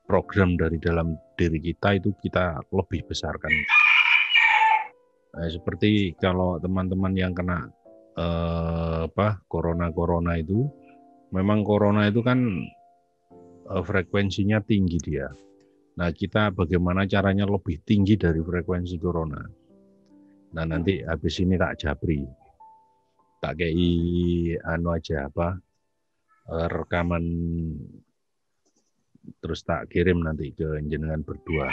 program dari dalam diri kita itu kita lebih besarkan. Seperti kalau teman-teman yang kena corona itu, memang corona itu kan frekuensinya tinggi dia. Nah, kita bagaimana caranya lebih tinggi dari frekuensi corona. Nah, nanti habis ini tak japri. Tak kei rekaman terus tak kirim nanti ke jenengan berdua.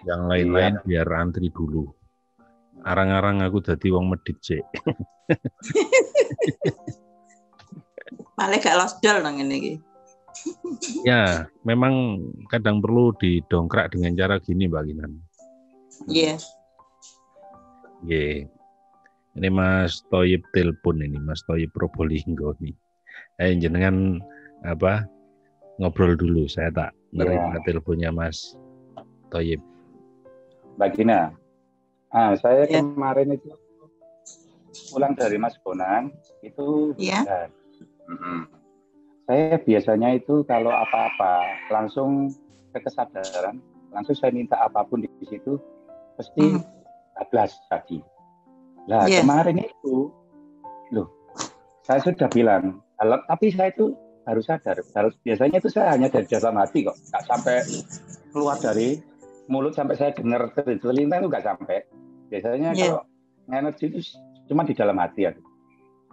Yang lain-lain biar antri dulu. Arang-arang aku dadi wong medit sik. Malah gak losdol nang ngene iki. Ya, memang kadang perlu didongkrak dengan cara gini, Mbak Ginan. Iya. Nggih. Ini Mas Toyib telepon ini, Mas Toyib Probolinggo nih. Jenengan ngobrol dulu, saya tak nerima teleponnya Mas Thoyib. Mbak Gina, saya kemarin itu pulang dari Mas Bonang itu hujan. Saya biasanya itu kalau apa-apa langsung kesadaran, langsung saya minta apapun di situ pasti 14 tadi. Nah kemarin itu, saya sudah bilang, tapi saya itu baru sadar. Biasanya itu saya hanya dari dalam hati kok, nggak sampai keluar dari mulut sampai saya dengar telinga itu nggak sampai. Biasanya kalau energi itu cuma di dalam hati ya.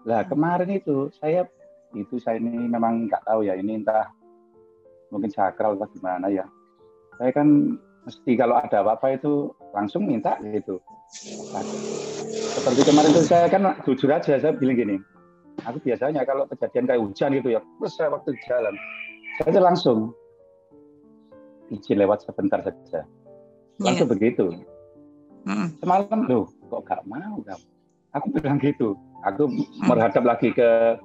Lah kemarin itu saya ini memang nggak tahu ya, ini entah mungkin sakral atau gimana ya. Saya kan mesti kalau ada apa-apa itu langsung minta gitu. Nah, seperti kemarin itu saya kan jujur aja, saya bilang gini, aku biasanya kalau kejadian kayak hujan gitu ya, terus saya waktu jalan, saya langsung izin lewat sebentar saja. Langsung begitu. Semalam kok gak mau kamu? Aku bilang gitu. Aku merhadap lagi ke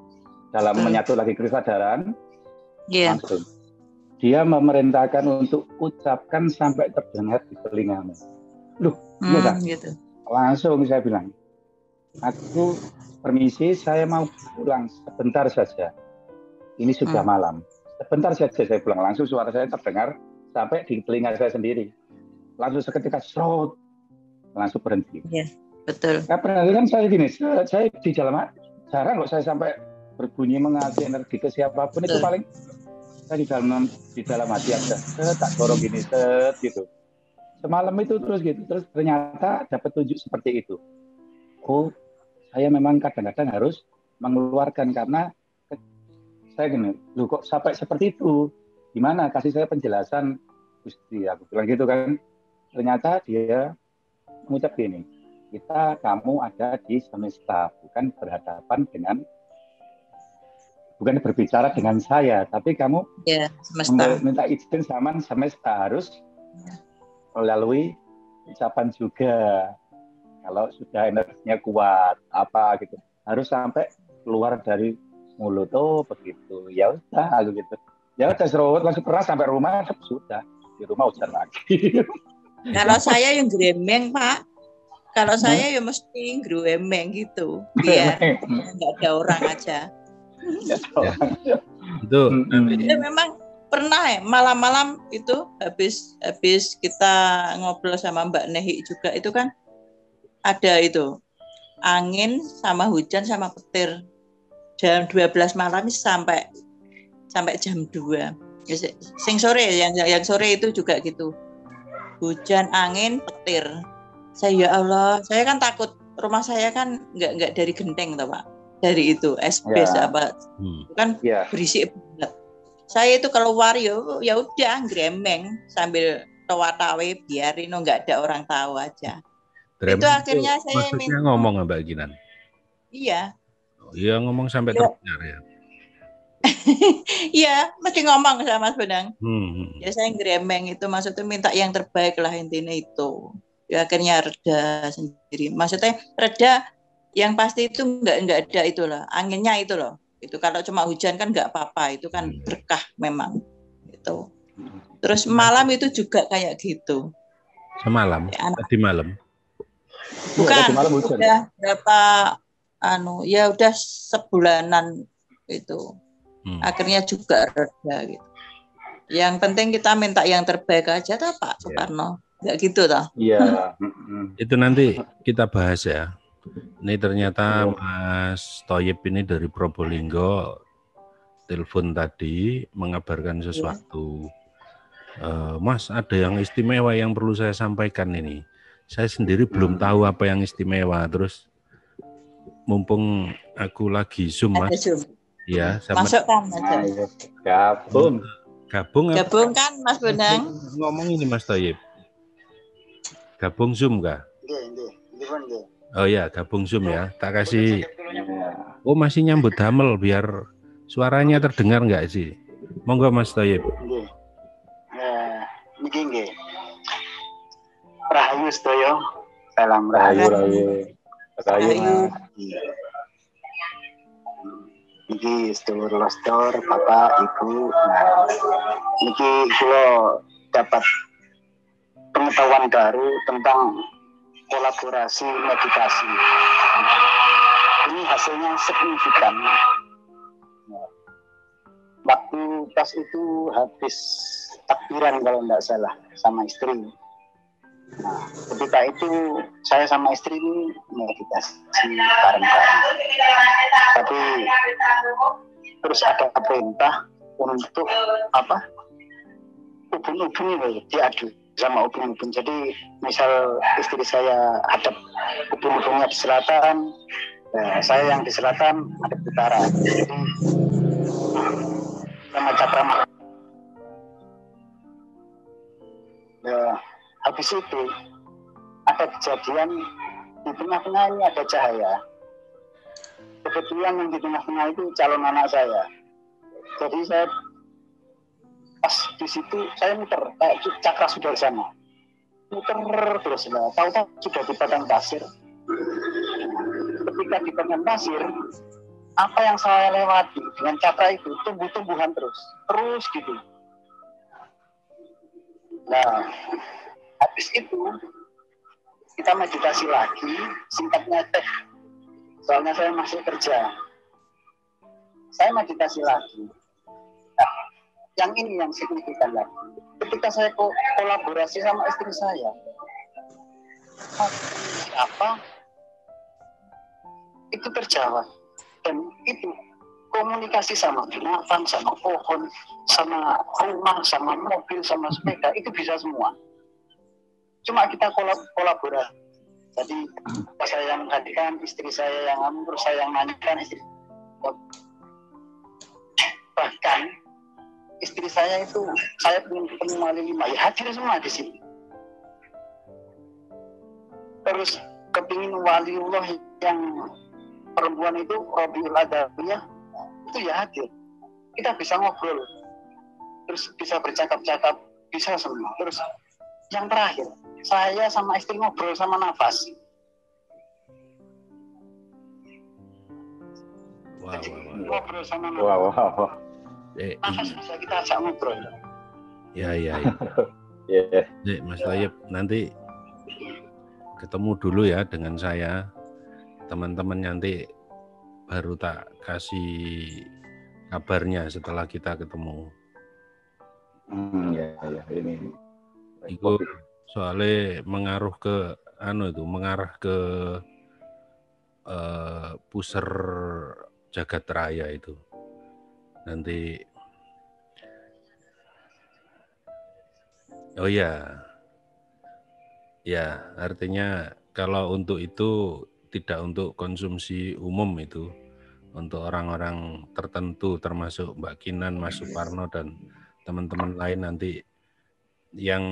dalam menyatu lagi kesadaran. Langsung. Dia memerintahkan untuk ucapkan sampai terdengar di telingamu. Iya gitu. Langsung saya bilang, aku permisi, saya mau pulang sebentar saja. Ini sudah malam. Sebentar saja saya pulang. Langsung suara saya terdengar sampai di telinga saya sendiri. Langsung seketika serot, langsung berhenti. Iya, betul. Karena kan saya gini, saya di dalam jarang kok saya sampai berbunyi mengasih energi ke siapapun. Betul. Itu paling saya di dalam hati aja. Tak dorong gini, gitu. Semalam itu terus gitu, terus ternyata dapat tunjuk seperti itu. Oh, saya memang kadang-kadang harus mengeluarkan karena saya gini, kok sampai seperti itu? Gimana? Kasih saya penjelasan, Gusti. Aku bilang gitu kan. Ternyata dia mengucap gini, kamu ada di semesta, bukan berbicara dengan saya, tapi kamu minta izin sama semesta, harus melalui ucapan juga. Kalau sudah energinya kuat, apa gitu, harus sampai keluar dari mulut. Oh begitu, ya udah, gitu. Ya udah serut, langsung keras sampai rumah, sudah di rumah hujan lagi. Kalau saya yang gremeng Pak, kalau saya ya mesti gremeng gitu, biar nggak ada orang aja. Itu memang pernah ya malam-malam itu habis kita ngobrol sama Mbak Nehi juga, itu kan ada itu angin sama hujan sama petir jam 12 malam sampai jam 2. Sing sore yang sore itu juga gitu. Hujan, angin, petir. Saya ya Allah, saya kan takut, rumah saya kan enggak dari genteng toh, Pak. Dari itu SBS apa. Kan berisik banget. Saya itu keluar ya udah gremeng sambil tawa-tawa biarin enggak ada orang tahu aja. Itu akhirnya saya maksudnya ngomong Mbak Ginan. Iya. Oh, iya ngomong sampai terdengar ya. Iya, mesti ngomong sama Mas Bonang. Ya saya gremeng itu maksudnya minta yang terbaik lah intinya itu. Ya akhirnya reda sendiri. Maksudnya reda yang pasti itu enggak ada itulah, anginnya itu loh. Itu kalau cuma hujan kan enggak apa-apa, itu kan berkah memang. Itu. Terus malam itu juga kayak gitu. Semalam, tadi malam. Bukan, udah berapa ya udah sebulanan itu. Akhirnya juga reda gitu. Yang penting kita minta yang terbaik aja toh Pak Suparno. Enggak gitu toh? Iya. Itu nanti kita bahas ya. Ini ternyata Mas Thoyib ini dari Probolinggo telepon tadi mengabarkan sesuatu. Mas, ada yang istimewa yang perlu saya sampaikan ini. Saya sendiri belum tahu apa yang istimewa. Terus mumpung aku lagi Zoom, Mas. Ya, masukkan aja. Gabung kan Mas Bonang. Ngomong ini Mas Thoyib. Gabung Zoom kah? Oh ya, gabung Zoom ya. Tak kasih. Oh, masih nyambut damel biar suaranya terdengar enggak sih? Monggo Mas Thoyib. Nggih. Rahayu sedaya. Salam rahayu. Iki sedulur lostor, bapak, ibu. Nah, niki kula dapat pengetahuan baru tentang kolaborasi meditasi. Ini hasilnya signifikan. Waktu pas itu habis takbiran kalau tidak salah sama istri. Nah, ketika itu saya sama istri ini meditasi bareng-bareng. Tapi terus ada perintah untuk apa? Ubun-ubun itu diadu sama ubun-ubun. Jadi misal istri saya hadap ubun-ubunnya di selatan, saya yang di selatan hadap utara. Jadi sama cakra. Ya, habis itu ada kejadian di tengah-tengah ini ada cahaya. Kebetulan yang di tengah-tengah itu calon anak saya. Jadi saya pas di situ saya muter kayak cakra sudarsana, muter terus lah. Tahu-tahu sudah di padang pasir. Ketika di padang pasir, apa yang saya lewati dengan cakra itu tumbuh-tumbuhan terus gitu. Nah, habis itu kita meditasi lagi, singkatnya teh. Soalnya saya masih kerja. Saya meditasi lagi. Nah, yang ini yang signifikan lagi. Ketika saya kolaborasi sama istri saya, apa? Itu terjawab. Dan itu komunikasi sama binatang, sama pohon, sama rumah, sama mobil, sama sepeda, itu bisa semua. Cuma kita kolaborasi. Jadi saya yang menghadirkan, istri saya yang ngomong, terus saya yang nanyakan istri. Bahkan istri saya itu, saya ingin ketemu wali 5, ya hadir semua di sini. Terus kepingin waliullah yang perempuan itu Rabiul Adawiyah itu ya hadir. Kita bisa ngobrol, terus bisa bercakap-cakap, bisa semua. Terus yang terakhir, saya sama istri ngobrol sama nafas. Ngobrol sama nafas. Nafas bisa kita ajak ngobrol. Ya. Mas Thayyib, nanti ketemu dulu ya dengan saya. Teman-teman nanti baru tak kasih kabarnya setelah kita ketemu. Ya, ini. Itu soalnya mengarah ke puser jagat raya itu. Nanti ya artinya kalau untuk itu tidak untuk konsumsi umum, itu untuk orang-orang tertentu termasuk Mbak Kinan, Mas Suparno dan teman-teman lain nanti yang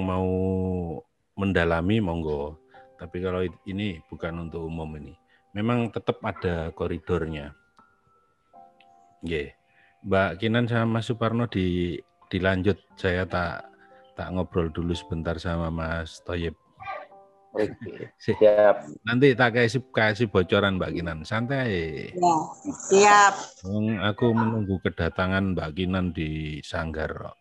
mau mendalami monggo. Tapi kalau ini bukan untuk umum, ini memang tetap ada koridornya. Mbak Kinan sama Mas Suparno dilanjut, saya tak ngobrol dulu sebentar sama Mas Thayyib. Siap. Nanti tak kasih bocoran Mbak Kinan, santai. Ya, siap. Aku menunggu kedatangan Mbak Kinan di Sanggar.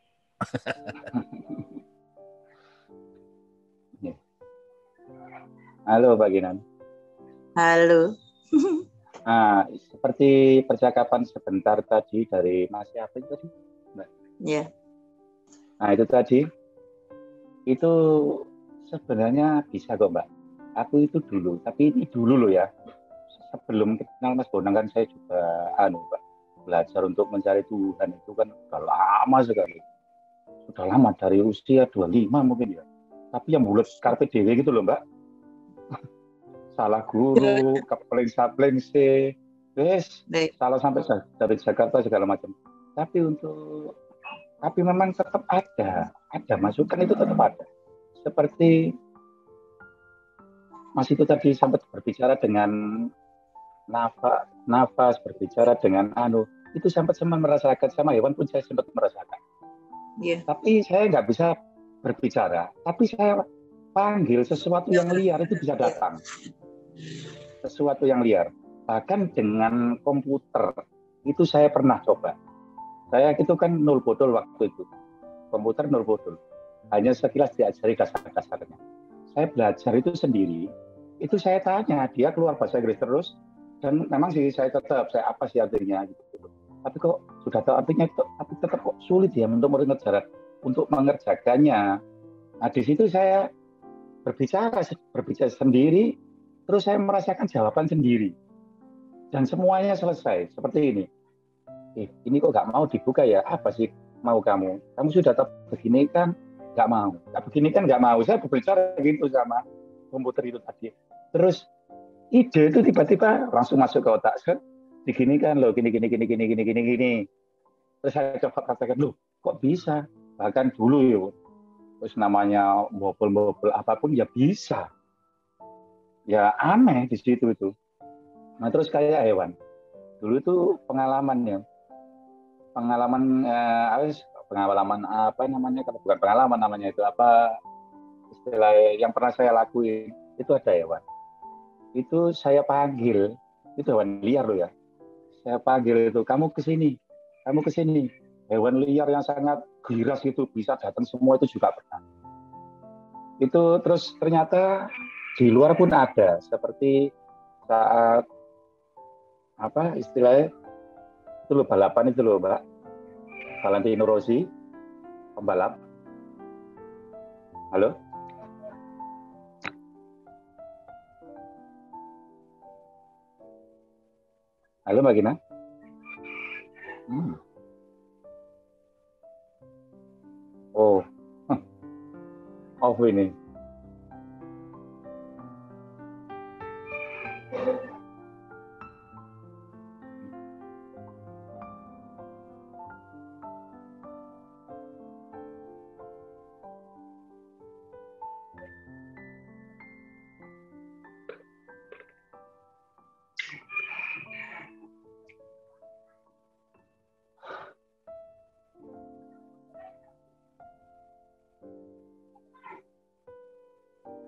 Halo Mbak Kinan. Halo. Seperti percakapan sebentar tadi dari Mas siapa itu tadi, Mbak? Iya. Nah itu tadi, itu sebenarnya bisa kok Mbak. Aku itu dulu, tapi ini dulu loh ya. Sebelum kenal Mas Bonang kan saya juga Mbak, belajar untuk mencari Tuhan itu kan udah lama sekali. Sudah lama, dari usia 25 mungkin ya. Tapi yang bulat karpet dewe gitu loh Mbak. Salah guru, kepling sih, salah sampai dari Jakarta segala macam. Tapi memang tetap ada masukan itu tetap ada. Seperti Mas itu tadi sempat berbicara dengan nafas, berbicara dengan itu sempat merasakan, sama hewan pun saya sempat merasakan. Yeah. Tapi saya nggak bisa berbicara, tapi saya panggil sesuatu yang liar itu bisa datang. Sesuatu yang liar. Bahkan dengan komputer itu saya pernah coba. Saya itu kan nol bodol waktu itu. Komputer nol bodol. Hanya sekilas diajari dasar-dasarnya. Saya belajar itu sendiri. Itu saya tanya, dia keluar bahasa Inggris terus. Dan memang sih saya tetap, saya apa sih artinya gitu. Tapi kok sudah tahu artinya, tapi tetap kok sulit ya untuk mengerjakannya. Nah di situ saya berbicara sendiri, terus saya merasakan jawaban sendiri. Dan semuanya selesai, seperti ini. Ini kok nggak mau dibuka ya? Apa sih mau kamu? Kamu sudah tahu begini kan? Nggak mau. Nah, begini kan nggak mau. Saya berbicara gitu sama komputer itu tadi. Terus ide itu tiba-tiba langsung masuk ke otak saya. Diginikan loh, gini. Terus saya coba katakan, loh kok bisa? Bahkan dulu ya, terus namanya bobol apapun ya bisa. Ya aneh di situ itu. Nah terus kayak hewan. Dulu itu pengalaman apa namanya, kalau bukan pengalaman namanya itu apa istilah yang pernah saya lakuin, itu ada hewan. Itu saya panggil, itu hewan liar loh ya. Saya panggil itu, kamu kesini. Hewan liar yang sangat giras itu bisa datang semua itu juga pernah. Itu terus ternyata di luar pun ada, seperti saat apa istilahnya itu loh, balapan itu loh Mbak, Valentino Rossi pembalap. Halo Mbak Gina. Oh off ini.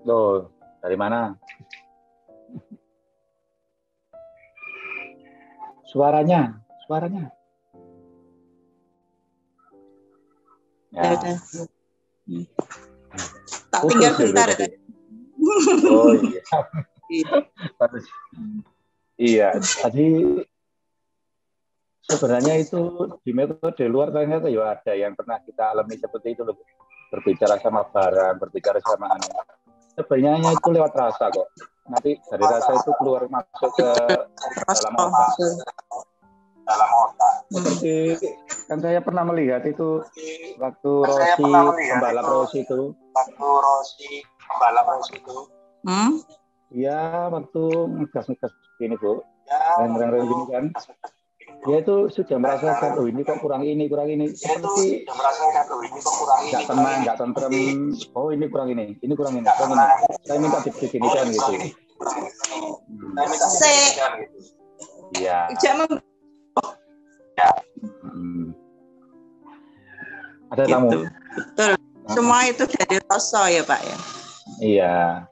Loh, dari mana? Suaranya. Ya. Tak tinggal bentar kan. Oh iya. Iya, tadi sebenarnya itu di metode luar ternyata ya ada yang pernah kita alami seperti itu loh. Berbicara sama barang, berbicara sama anak. Sebenarnya itu lewat rasa kok. Nanti dari rasa itu keluar masuk ke dalam otak. Seperti kan saya pernah melihat itu waktu pembalap Rossi itu. Ya waktu ngegas gini Bu, rem gini kan. Dia itu sudah merasakan, oh ini kok kurang ini. Seperti nggak tenang, nggak tentrem. Oh ini kurang ini. Saya minta dibikinikan gitu. Iya. Ada tamu. Betul. Semua itu dari rasa ya Pak ya. Iya.